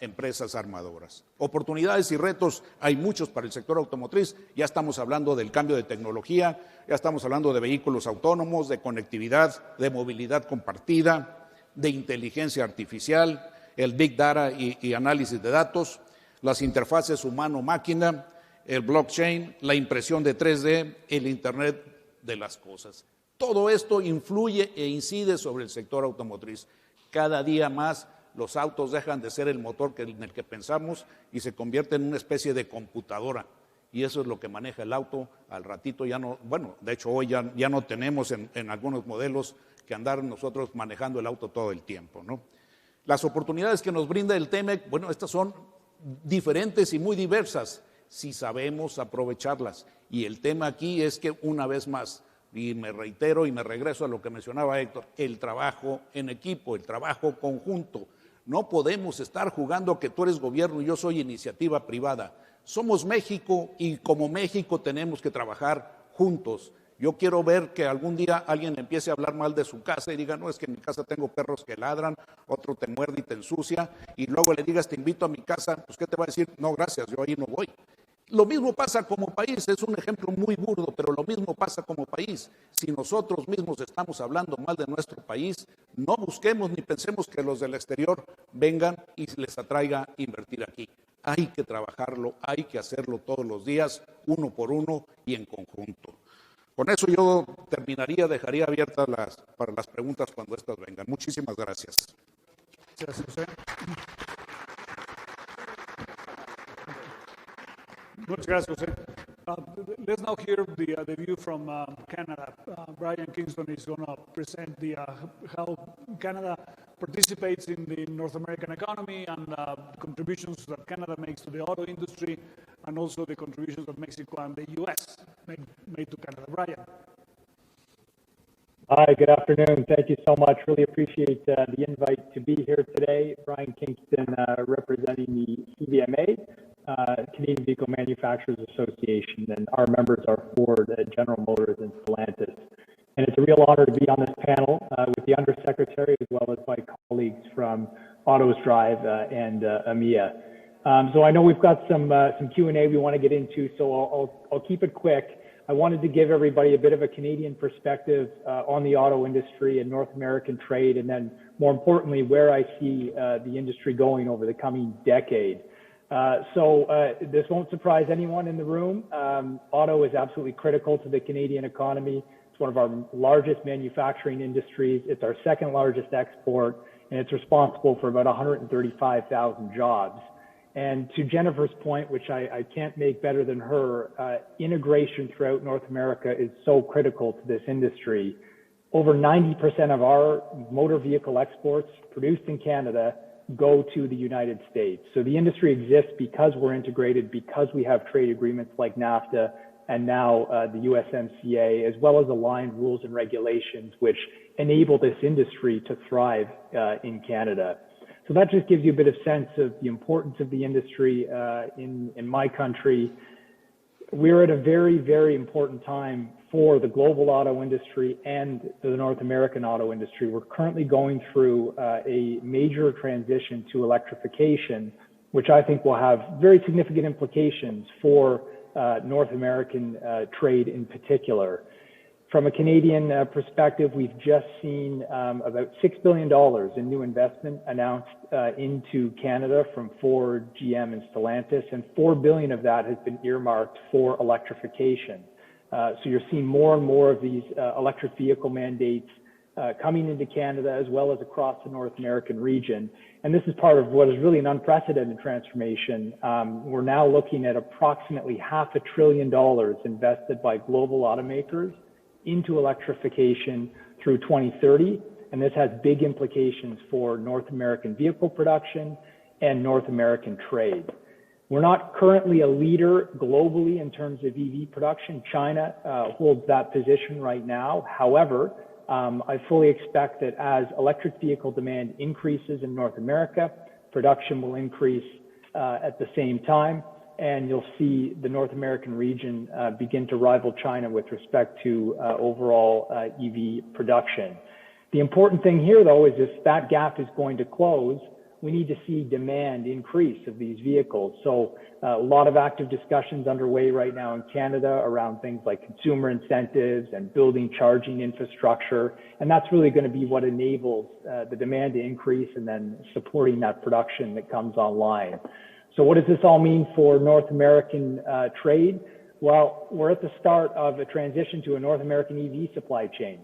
empresas armadoras. Oportunidades y retos hay muchos para el sector automotriz. Ya estamos hablando del cambio de tecnología, ya estamos hablando de vehículos autónomos, de conectividad, de movilidad compartida, de inteligencia artificial, el Big Data y análisis de datos, las interfaces humano-máquina, el blockchain, la impresión de 3D, el Internet de las cosas. Todo esto influye e incide sobre el sector automotriz. Cada día más los autos dejan de ser el motor en el que pensamos y se convierten en una especie de computadora. Y eso es lo que maneja el auto. Al ratito ya no, bueno, de hecho hoy ya no tenemos en algunos modelos que andar nosotros manejando el auto todo el tiempo, ¿no? Las oportunidades que nos brinda el TEMEC, bueno, estas son diferentes y muy diversas si sabemos aprovecharlas. Y el tema aquí es que, una vez más, y me reitero y me regreso a lo que mencionaba Héctor, el trabajo en equipo, el trabajo conjunto. No podemos estar jugando a que tú eres gobierno y yo soy iniciativa privada. Somos México y como México tenemos que trabajar juntos. Yo quiero ver que algún día alguien empiece a hablar mal de su casa y diga, no, es que en mi casa tengo perros que ladran, otro te muerde y te ensucia, y luego le digas, te invito a mi casa, pues ¿qué te va a decir? No, gracias, yo ahí no voy. Lo mismo pasa como país, es un ejemplo muy burdo, pero lo mismo pasa como país. Si nosotros mismos estamos hablando mal de nuestro país, no busquemos ni pensemos que los del exterior vengan y les atraiga invertir aquí. Hay que trabajarlo, hay que hacerlo todos los días, uno por uno y en conjunto. Con eso yo terminaría, dejaría abiertas para las preguntas cuando estas vengan. Muchísimas gracias. Gracias, José. Muchas gracias, José. Let's now hear the view from Canada. Brian Kingston is going to present how Canada participates in the North American economy and contributions that Canada makes to the auto industry, and also the contributions that Mexico and the U.S. made to Canada. Brian. Hi, good afternoon. Thank you so much. Really appreciate the invite to be here today. Brian Kingston, representing the CVMA, Canadian Vehicle Manufacturers Association, and our members are Ford, General Motors, and Stellantis. And it's a real honor to be on this panel with the Undersecretary as well as my colleagues from Autos Drive and EMEA. So I know we've got some Q&A we want to get into, so I'll keep it quick. I wanted to give everybody a bit of a Canadian perspective on the auto industry and North American trade, and then more importantly, where I see the industry going over the coming decade. So this won't surprise anyone in the room. Auto is absolutely critical to the Canadian economy. It's one of our largest manufacturing industries. It's our second largest export, and it's responsible for about 135,000 jobs. And to Jennifer's point, which I can't make better than her, integration throughout North America is so critical to this industry. Over 90% of our motor vehicle exports produced in Canada go to the United States. So the industry exists because we're integrated, because we have trade agreements like NAFTA and now the USMCA, as well as aligned rules and regulations which enable this industry to thrive in Canada. So that just gives you a bit of sense of the importance of the industry in my country. We're at a very, very important time for the global auto industry and the North American auto industry. We're currently going through a major transition to electrification, which I think will have very significant implications for North American trade in particular. From a Canadian perspective, we've just seen about $6 billion in new investment announced into Canada from Ford, GM, and Stellantis, and $4 billion of that has been earmarked for electrification. So you're seeing more and more of these electric vehicle mandates coming into Canada as well as across the North American region. And this is part of what is really an unprecedented transformation. We're now looking at approximately $500 billion invested by global automakers into electrification through 2030, and this has big implications for North American vehicle production and North American trade. We're not currently a leader globally in terms of EV production. China holds that position right now. However, I fully expect that as electric vehicle demand increases in North America, production will increase at the same time, and you'll see the North American region begin to rival China with respect to overall EV production. The important thing here, though, is if that gap is going to close, we need to see demand increase of these vehicles. So a lot of active discussions underway right now in Canada around things like consumer incentives and building charging infrastructure, and that's really going to be what enables the demand to increase and then supporting that production that comes online. So what does this all mean for North American trade? Well, we're at the start of a transition to a North American EV supply chain.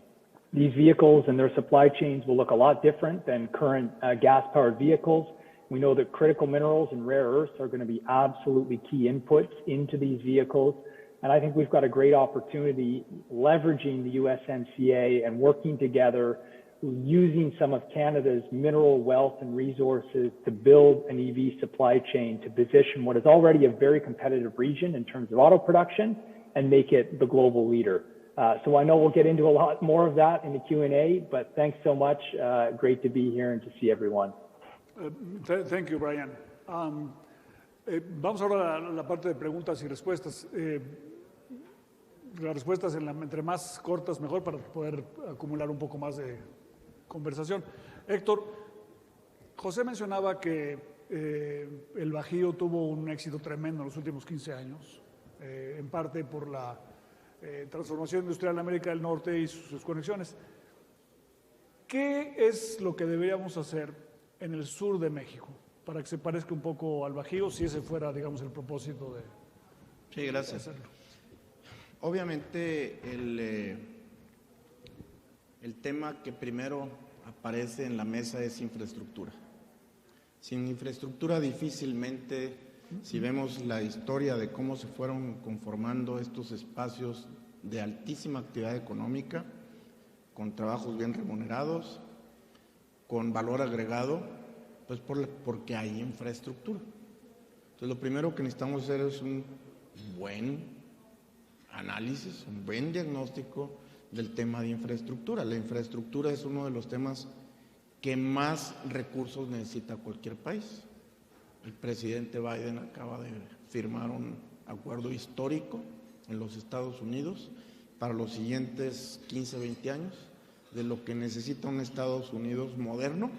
These vehicles and their supply chains will look a lot different than current gas-powered vehicles. We know that critical minerals and rare earths are going to be absolutely key inputs into these vehicles. And I think we've got a great opportunity leveraging the USMCA and working together, using some of Canada's mineral wealth and resources to build an EV supply chain to position what is already a very competitive region in terms of auto production and make it the global leader. So I know we'll get into a lot more of that in the Q&A, but thanks so much. Great to be here and to see everyone. Thank you, Brian. Vamos ahora a la parte de preguntas y respuestas. Las respuestas entre más cortas mejor para poder acumular un poco más de conversación. Héctor, José mencionaba que el Bajío tuvo un éxito tremendo en los últimos 15 años, en parte por la transformación industrial en América del Norte y sus conexiones. ¿Qué es lo que deberíamos hacer en el sur de México para que se parezca un poco al Bajío, si ese fuera, digamos, el propósito de Sí, gracias. hacerlo? Obviamente el tema que primero aparece en la mesa es infraestructura. Sin infraestructura difícilmente, si vemos la historia de cómo se fueron conformando estos espacios de altísima actividad económica, con trabajos bien remunerados, con valor agregado, pues porque hay infraestructura. Entonces lo primero que necesitamos hacer es un buen análisis, un buen diagnóstico del tema de infraestructura. La infraestructura es uno de los temas que más recursos necesita cualquier país. El presidente Biden acaba de firmar un acuerdo histórico en los Estados Unidos para los siguientes 15, 20 años de lo que necesita un Estados Unidos moderno,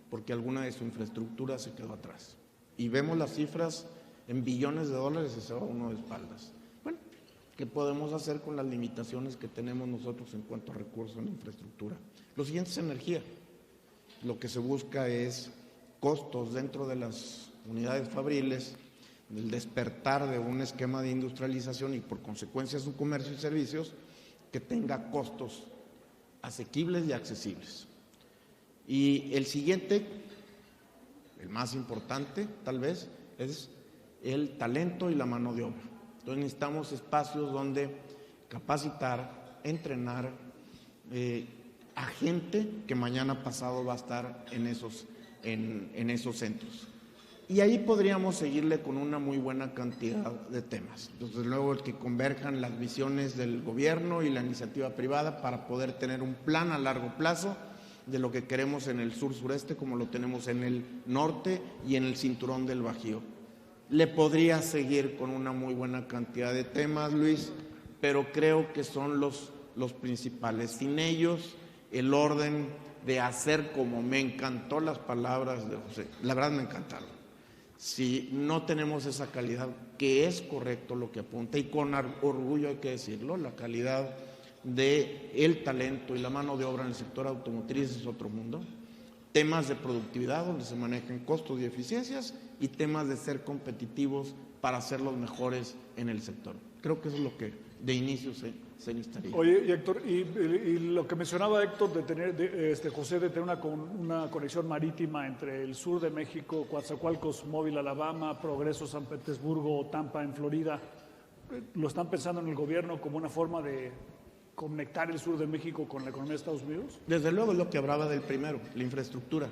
porque alguna de su infraestructura se quedó atrás. Y vemos las cifras en billones de dólares y se va uno de espaldas. Bueno, ¿qué podemos hacer con las limitaciones que tenemos nosotros en cuanto a recursos en infraestructura? Lo siguiente es energía. Lo que se busca es costos dentro de las unidades fabriles, el despertar de un esquema de industrialización y por consecuencia su comercio y servicios que tenga costos asequibles y accesibles. Y el siguiente, el más importante tal vez, es el talento y la mano de obra. Entonces necesitamos espacios donde capacitar, entrenar a gente que mañana pasado va a estar en esos centros. Y ahí podríamos seguirle con una muy buena cantidad de temas. Entonces, luego el que converjan las visiones del gobierno y la iniciativa privada para poder tener un plan a largo plazo de lo que queremos en el sur-sureste, como lo tenemos en el norte y en el cinturón del Bajío. Le podría seguir con una muy buena cantidad de temas, Luis, pero creo que son los principales. Sin ellos, el orden de hacer como me encantó las palabras de José, la verdad me encantaron. Si no tenemos esa calidad, que es correcto lo que apunta, y con orgullo hay que decirlo, la calidad del talento y la mano de obra en el sector automotriz es otro mundo. Temas de productividad donde se manejan costos y eficiencias y temas de ser competitivos para ser los mejores en el sector. Creo que eso es lo que de inicio se necesitaría. Oye, y Héctor, y lo que mencionaba Héctor de tener, José, de tener una conexión marítima entre el sur de México, Coatzacoalcos, Mobile, Alabama, Progreso, San Petersburgo, Tampa, en Florida, ¿lo están pensando en el gobierno como una forma de conectar el sur de México con la economía de Estados Unidos? Desde luego es lo que hablaba del primero, la infraestructura.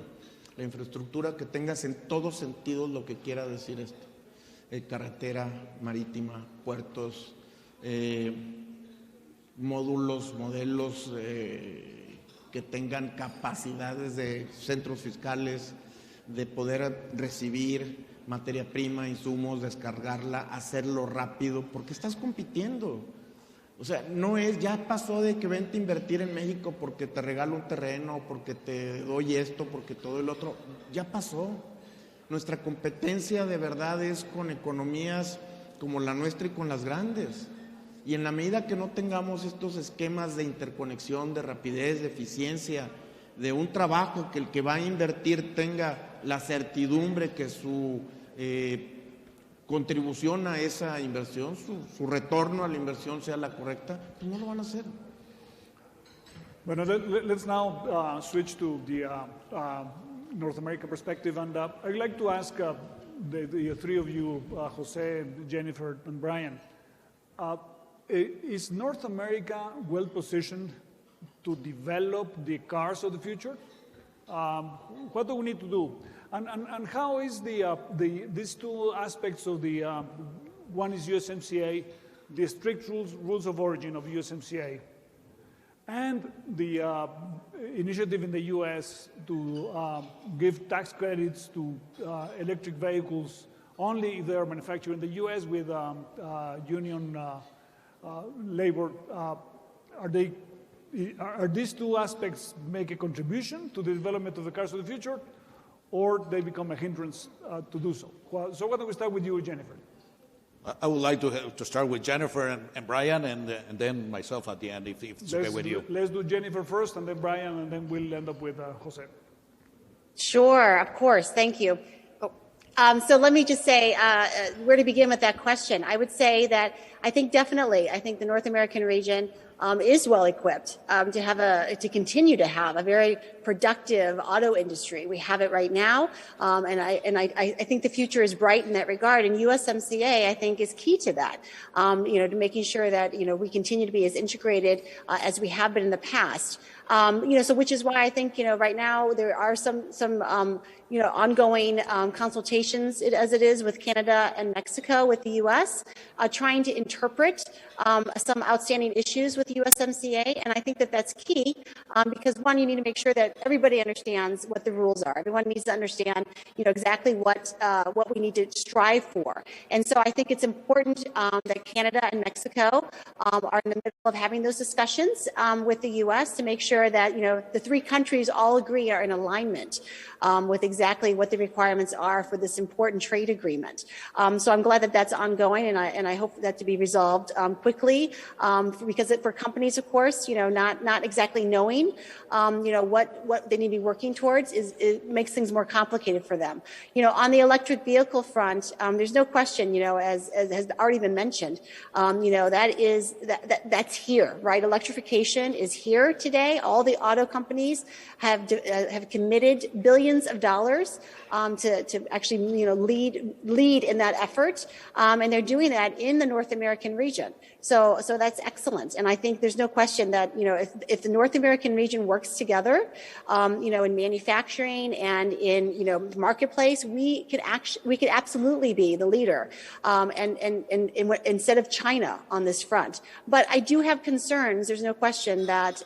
La infraestructura que tengas en todos sentidos lo que quiera decir esto. Carretera, marítima, puertos, módulos, modelos que tengan capacidades de centros fiscales, de poder recibir materia prima, insumos, descargarla, hacerlo rápido, porque estás compitiendo. O sea, no es, ya pasó de que vente a invertir en México porque te regalo un terreno, porque te doy esto, porque te doy el otro. Ya pasó. Nuestra competencia de verdad es con economías como la nuestra y con las grandes. Y en la medida que no tengamos estos esquemas de interconexión, de rapidez, de eficiencia, de un trabajo que el que va a invertir tenga la certidumbre que su contribución a esa inversión, su retorno a la inversión sea la correcta, pues no lo van a hacer. Bueno, let's now switch to the North America perspective, and I'd like to ask the three of you, Jose, Jennifer, and Brian, is North America well positioned to develop the cars of the future? What do we need to do? And how is these two aspects of the, one is USMCA, the strict rules of origin of USMCA, and the initiative in the US to give tax credits to electric vehicles only if they are manufactured in the US with union labor. Are these two aspects make a contribution to the development of the cars of the future, or they become a hindrance to do so? So why don't we start with you, Jennifer? I would like to start with Jennifer and Brian, and then myself at the end, if it's okay with you. Let's do Jennifer first, and then Brian, and then we'll end up with Jose. Sure, of course. Thank you. So let me just say where to begin with that question. I would say that I think the North American region is well equipped to continue to have a very productive auto industry. We have it right now, and I think the future is bright in that regard. And USMCA, I think, is key to that. To making sure that we continue to be as integrated as we have been in the past. So which is why I think right now there are some ongoing consultations as it is with Canada and Mexico with the U.S. Trying to interpret some outstanding issues with with USMCA, and I think that that's key because one, you need to make sure that everybody understands what the rules are. Everyone needs to understand, exactly what we need to strive for. And so I think it's important that Canada and Mexico are in the middle of having those discussions with the U.S. to make sure that the three countries all agree are in alignment with exactly what the requirements are for this important trade agreement. So I'm glad that that's ongoing, and I hope that to be resolved quickly because for companies, of course, not exactly knowing, what they need to be working towards it makes things more complicated for them. On the electric vehicle front, there's no question, as has already been mentioned, that's here, right? Electrification is here today. All the auto companies have committed billions of dollars to actually, lead in that effort, and they're doing that in the North American region. So that's excellent, and I think there's no question that if the North American region works together, in manufacturing and in marketplace, we could absolutely be the leader, and instead of China on this front. But I do have concerns. There's no question that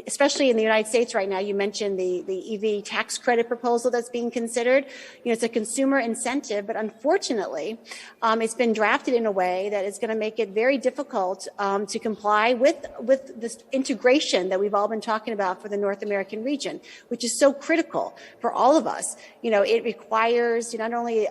especially in the United States right now, you mentioned the EV tax credit proposal that's being considered. It's a consumer incentive, but unfortunately, it's been drafted in a way that is going to make it very difficult to comply with this integration that we've all been talking about for the North American region, which is so critical for all of us. It requires not only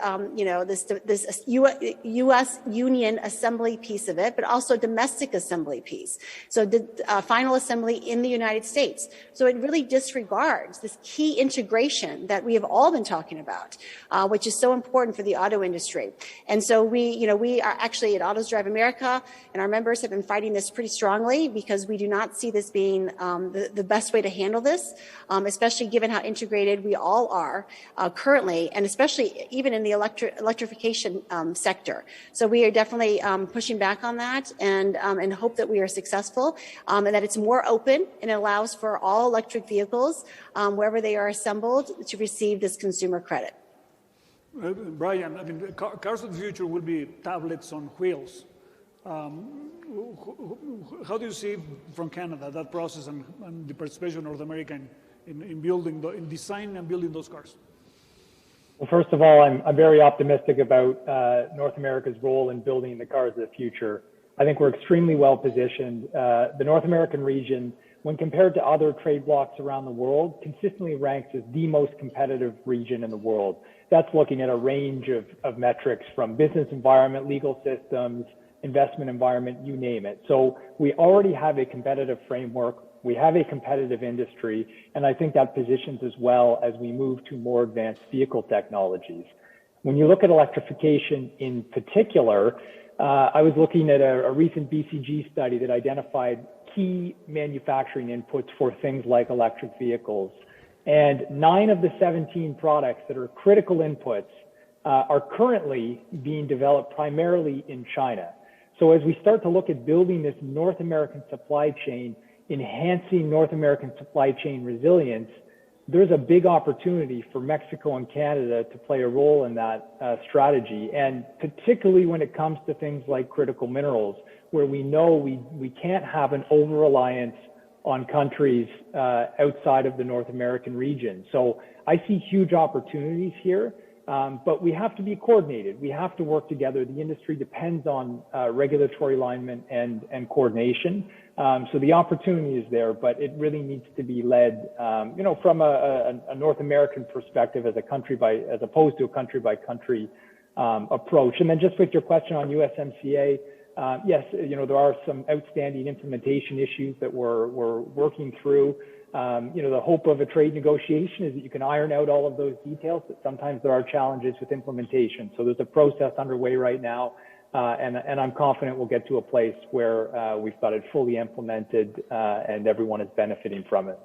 this U.S. Union assembly piece of it, but also domestic assembly piece. So the final assembly in the United States. So it really disregards this key integration that we have all been talking about, which is so important for the auto industry. And so we are actually at Autos Drive America, and our members have been fighting this pretty strongly because we do not see this being the best way to handle this, especially given how integrated we all are currently, and especially even in the electrification sector. So we are definitely pushing back on that and hope that we are successful and that it's more open and allows for all electric vehicles, wherever they are assembled, to receive this consumer credit. Brian, cars of the future will be tablets on wheels. How do you see from Canada that process and the participation of North America in design and building those cars? Well, first of all, I'm very optimistic about North America's role in building the cars of the future. I think we're extremely well positioned. The North American region, when compared to other trade blocs around the world, consistently ranks as the most competitive region in the world. That's looking at a range of metrics from business environment, legal systems, investment environment, you name it. So we already have a competitive framework. We have a competitive industry, and I think that positions as well as we move to more advanced vehicle technologies. When you look at electrification in particular, I was looking at a recent BCG study that identified key manufacturing inputs for things like electric vehicles. And 9 of the 17 products that are critical inputs are currently being developed primarily in China. So as we start to look at building this North American supply chain, enhancing North American supply chain resilience, there's a big opportunity for Mexico and Canada to play a role in that strategy. And particularly when it comes to things like critical minerals, where we know we can't have an over-reliance on countries outside of the North American region. So I see huge opportunities here, but we have to be coordinated. We have to work together. The industry depends on regulatory alignment and coordination. So the opportunity is there, but it really needs to be led, from a North American perspective as opposed to a country by country approach. And then just with your question on USMCA, yes, there are some outstanding implementation issues that we're working through. The hope of a trade negotiation is that you can iron out all of those details, but sometimes there are challenges with implementation. So there's a process underway right now, and I'm confident we'll get to a place where we've got it fully implemented and everyone is benefiting from it.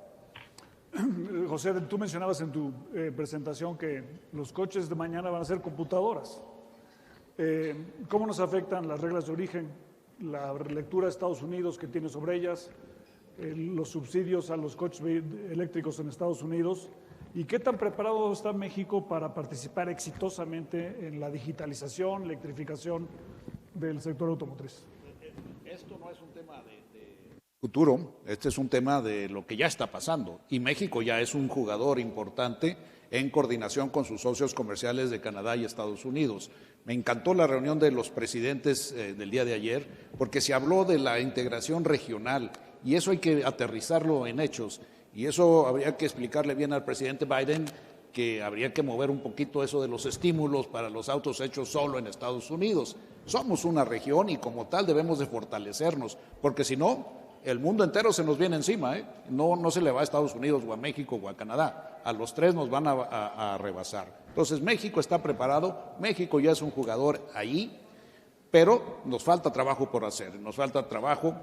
José, tú mencionabas en tu presentación que los coches de mañana van a ser computadoras. ¿Cómo nos afectan las reglas de origen, la lectura de Estados Unidos que tiene sobre ellas, los subsidios a los coches eléctricos en Estados Unidos? ¿Y qué tan preparado está México para participar exitosamente en la digitalización, electrificación del sector automotriz? esto no es un tema de futuro, este es un tema de lo que ya está pasando y México ya es un jugador importante en coordinación con sus socios comerciales de Canadá y Estados Unidos. Me encantó la reunión de los presidentes del día de ayer porque se habló de la integración regional y eso hay que aterrizarlo en hechos y eso habría que explicarle bien al presidente Biden que habría que mover un poquito eso de los estímulos para los autos hechos solo en Estados Unidos. Somos una región y como tal debemos de fortalecernos, porque si no, el mundo entero se nos viene encima, ¿eh? No se le va a Estados Unidos o a México o a Canadá, a los tres nos van a rebasar. Entonces México está preparado, México ya es un jugador ahí, pero nos falta trabajo por hacer, nos falta trabajo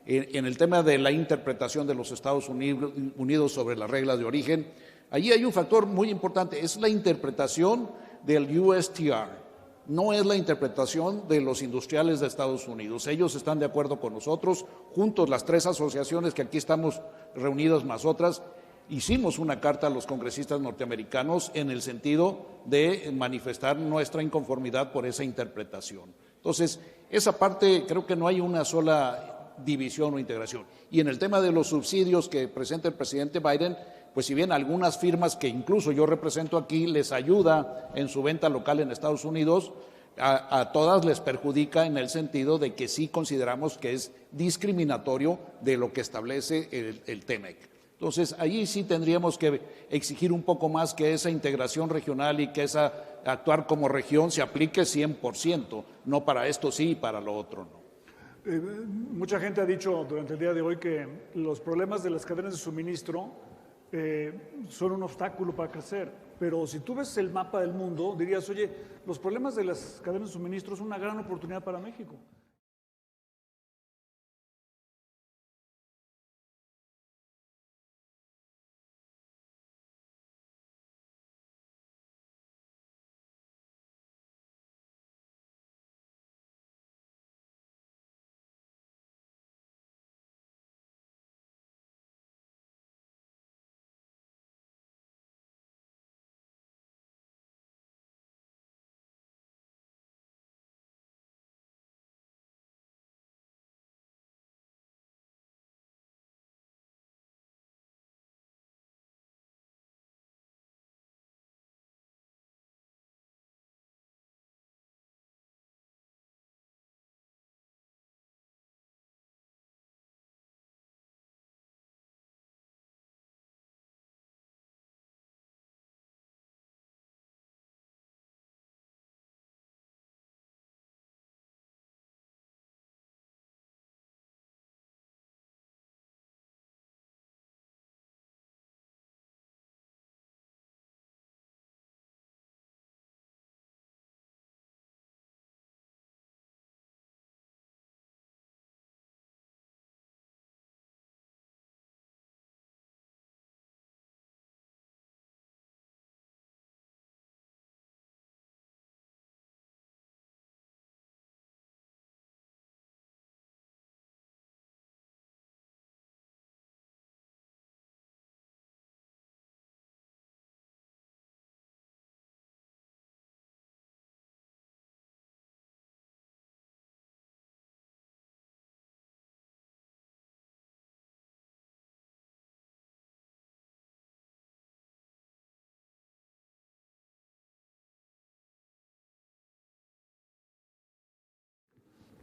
en el tema de la interpretación de los Estados Unidos sobre las reglas de origen. Allí hay un factor muy importante, es la interpretación del USTR, no es la interpretación de los industriales de Estados Unidos. Ellos están de acuerdo con nosotros, juntos las tres asociaciones que aquí estamos reunidas más otras, hicimos una carta a los congresistas norteamericanos en el sentido de manifestar nuestra inconformidad por esa interpretación. Entonces, esa parte creo que no hay una sola división o integración. Y en el tema de los subsidios que presenta el presidente Biden, pues si bien algunas firmas que incluso yo represento aquí les ayuda en su venta local en Estados Unidos, a todas les perjudica en el sentido de que sí consideramos que es discriminatorio de lo que establece el TEMEC. Entonces, allí sí tendríamos que exigir un poco más que esa integración regional y que esa actuar como región se aplique 100%, no para esto sí y para lo otro no. Mucha gente ha dicho durante el día de hoy que los problemas de las cadenas de suministro son un obstáculo para crecer, pero si tú ves el mapa del mundo, dirías, oye, los problemas de las cadenas de suministro son una gran oportunidad para México.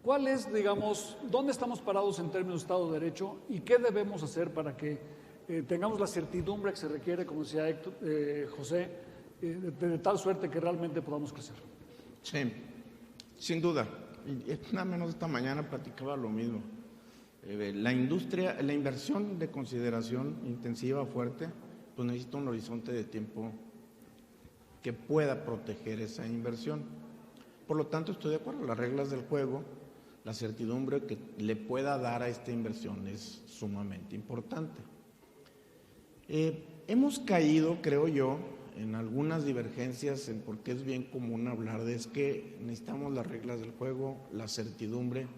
¿Cuál es, digamos, dónde estamos parados en términos de Estado de Derecho y qué debemos hacer para que tengamos la certidumbre que se requiere, como decía José, de tal suerte que realmente podamos crecer? Sí, sin duda. Nada menos esta mañana platicaba lo mismo. La industria, la inversión de consideración intensiva, fuerte, pues necesita un horizonte de tiempo que pueda proteger esa inversión. Por lo tanto, estoy de acuerdo, las reglas del juego, la certidumbre que le pueda dar a esta inversión es sumamente importante. Hemos caído, creo yo, en algunas divergencias, porque es bien común hablar de es que necesitamos las reglas del juego, la certidumbre,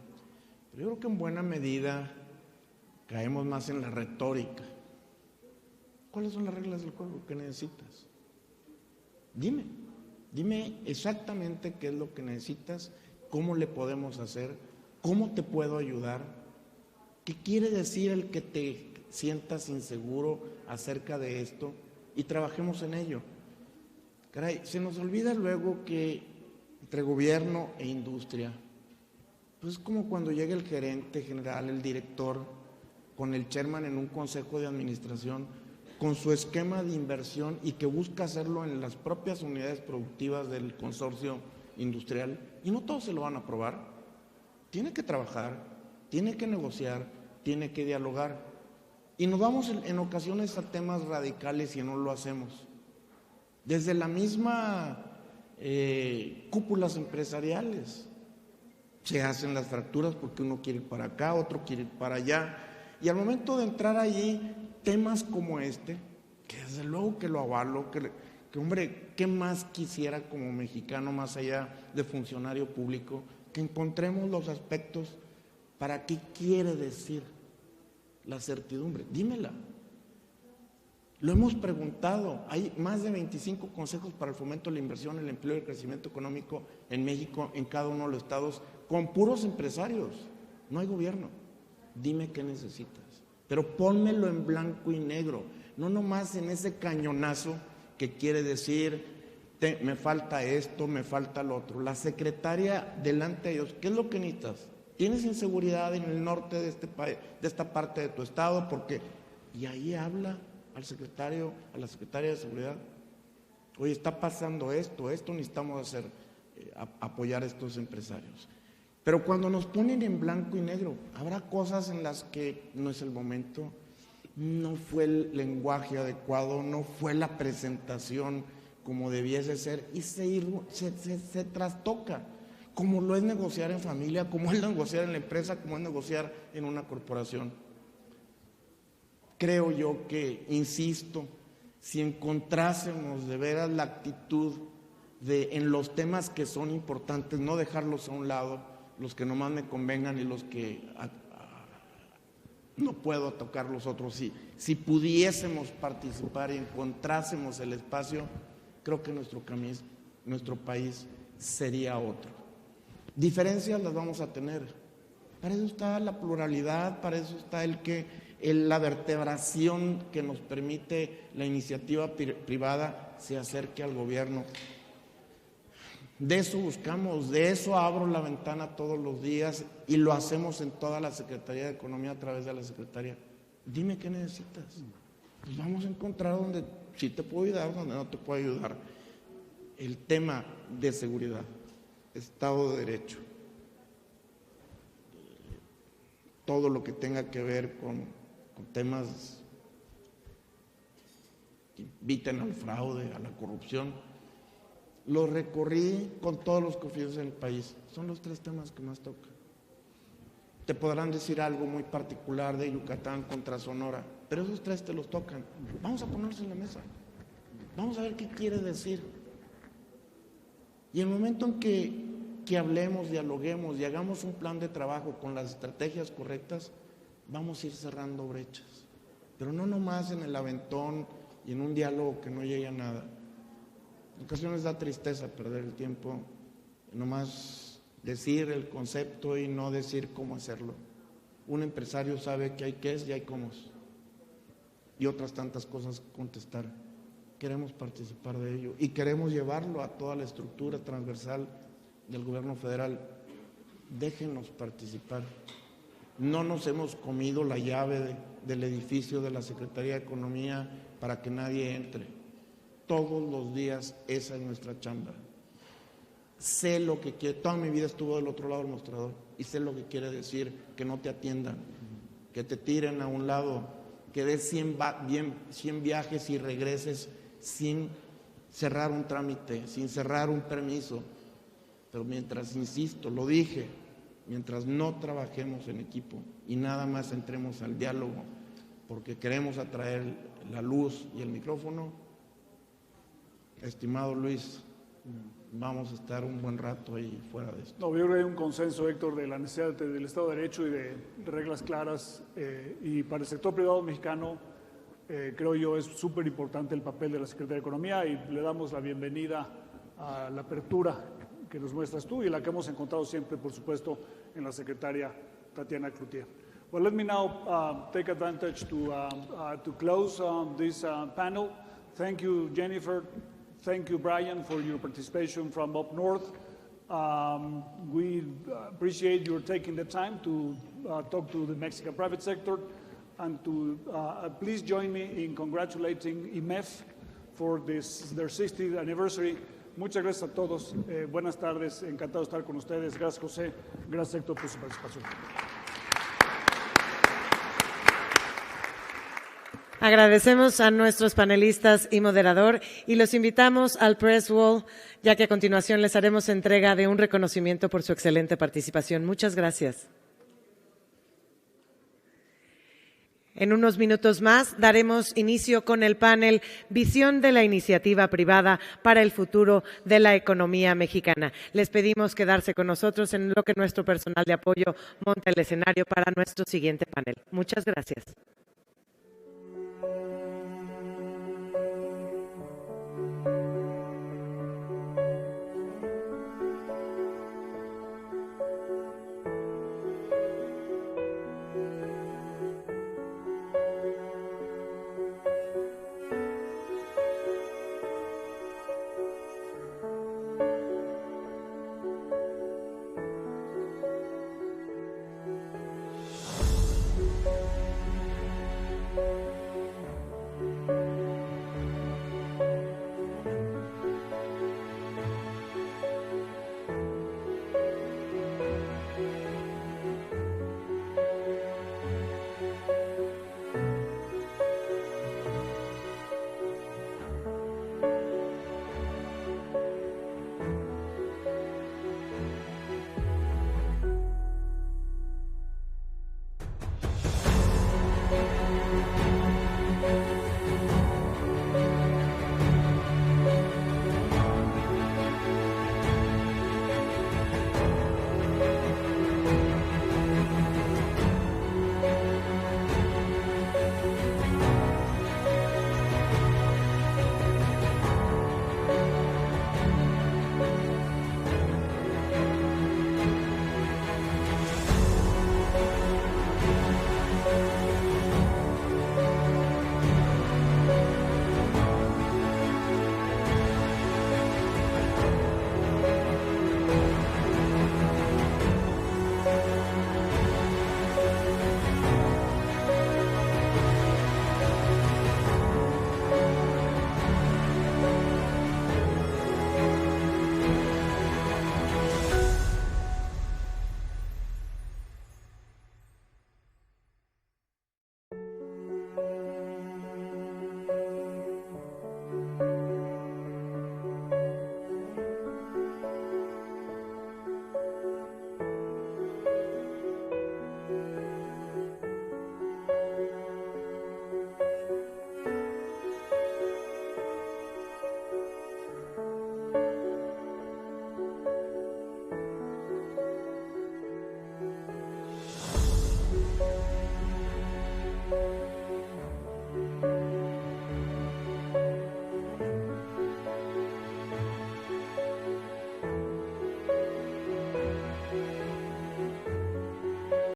pero yo creo que en buena medida caemos más en la retórica. ¿Cuáles son las reglas del juego que necesitas? Dime exactamente qué es lo que necesitas, cómo le podemos hacer, ¿Cómo te puedo ayudar? ¿Qué quiere decir el que te sientas inseguro acerca de esto? Y trabajemos en ello. Caray, se nos olvida luego que entre gobierno e industria, pues es como cuando llega el gerente general, el director, con el chairman en un consejo de administración, con su esquema de inversión y que busca hacerlo en las propias unidades productivas del consorcio industrial, y no todos se lo van a aprobar. Tiene que trabajar, tiene que negociar, tiene que dialogar. Y nos vamos en ocasiones a temas radicales y no lo hacemos. Desde la misma cúpulas empresariales se hacen las fracturas porque uno quiere ir para acá, otro quiere ir para allá. Y al momento de entrar allí, temas como este, que desde luego que lo avalo, que hombre, ¿qué más quisiera como mexicano, más allá de funcionario público, que encontremos los aspectos para qué quiere decir la certidumbre? Dímela. Lo hemos preguntado, hay más de 25 consejos para el fomento de la inversión, el empleo y el crecimiento económico en México, en cada uno de los estados, con puros empresarios, no hay gobierno. Dime qué necesitas, pero pónmelo en blanco y negro, no nomás en ese cañonazo que quiere decir, me falta esto, me falta lo otro. La secretaria delante de ellos, ¿qué es lo que necesitas? ¿Tienes inseguridad en el norte de este país, de esta parte de tu estado? Porque, y ahí habla al secretario, a la secretaria de seguridad, oye, está pasando esto necesitamos hacer, apoyar a estos empresarios. Pero cuando nos ponen en blanco y negro, habrá cosas en las que no es el momento, no fue el lenguaje adecuado, no fue la presentación como debiese ser, y se trastoca, como lo es negociar en familia, como es negociar en la empresa, como es negociar en una corporación. Creo yo que, insisto, si encontrásemos de veras la actitud de, en los temas que son importantes, no dejarlos a un lado, los que nomás me convengan y los que no puedo tocar los otros. Si pudiésemos participar y encontrásemos el espacio, creo que nuestro país sería otro. Diferencias las vamos a tener. Para eso está la pluralidad, para eso está la vertebración que nos permite la iniciativa privada se acerque al gobierno. De eso buscamos, de eso abro la ventana todos los días y lo hacemos en toda la Secretaría de Economía a través de la Secretaría. Dime qué necesitas. Pues vamos a encontrar donde sí te puedo ayudar, donde no te puedo ayudar. El tema de seguridad, Estado de Derecho, todo lo que tenga que ver con temas que inviten al fraude, a la corrupción, lo recorrí con todos los conflictos en el país. Son los 3 temas que más tocan. Te podrán decir algo muy particular de Yucatán contra Sonora, pero esos 3 te los tocan. Vamos a ponerlos en la mesa. Vamos a ver qué quiere decir. Y el momento en que hablemos, dialoguemos y hagamos un plan de trabajo con las estrategias correctas, vamos a ir cerrando brechas. Pero no nomás en el aventón y en un diálogo que no llegue a nada. En ocasiones da tristeza perder el tiempo, nomás decir el concepto y no decir cómo hacerlo. Un empresario sabe que hay qués y hay cómo. Y otras tantas cosas contestar. Queremos participar de ello y queremos llevarlo a toda la estructura transversal del gobierno federal. Déjenos participar. No nos hemos comido la llave del edificio de la Secretaría de Economía para que nadie entre. Todos los días esa es nuestra chamba. Sé lo que quiere, toda mi vida estuvo del otro lado del mostrador y sé lo que quiere decir que no te atiendan, que te tiren a un lado, que des 100 viajes y regreses sin cerrar un trámite, sin cerrar un permiso. Pero mientras, insisto, lo dije, mientras no trabajemos en equipo y nada más entremos al diálogo porque queremos atraer la luz y el micrófono, estimado Luis, vamos a estar un buen rato ahí fuera de esto. No, yo creo que hay un consenso, Héctor, de la necesidad del Estado de Derecho y de reglas claras. Y para el sector privado mexicano, creo yo, es súper importante el papel de la Secretaría de Economía y le damos la bienvenida a la apertura que nos muestras tú y la que hemos encontrado siempre, por supuesto, en la secretaria Tatiana Cloutier. Well, let me now take advantage to close this panel. Thank you, Jennifer. Thank you, Brian, for your participation from up north. We appreciate your taking the time to talk to the Mexican private sector, and to please join me in congratulating IMEF for their 60th anniversary. Muchas gracias a todos. Buenas tardes. Encantado de estar con ustedes. Gracias, José. Gracias, Héctor, por su participación. Agradecemos a nuestros panelistas y moderador y los invitamos al Press Wall, ya que a continuación les haremos entrega de un reconocimiento por su excelente participación. Muchas gracias. En unos minutos más daremos inicio con el panel Visión de la iniciativa privada para el futuro de la economía mexicana. Les pedimos quedarse con nosotros en lo que nuestro personal de apoyo monta el escenario para nuestro siguiente panel. Muchas gracias.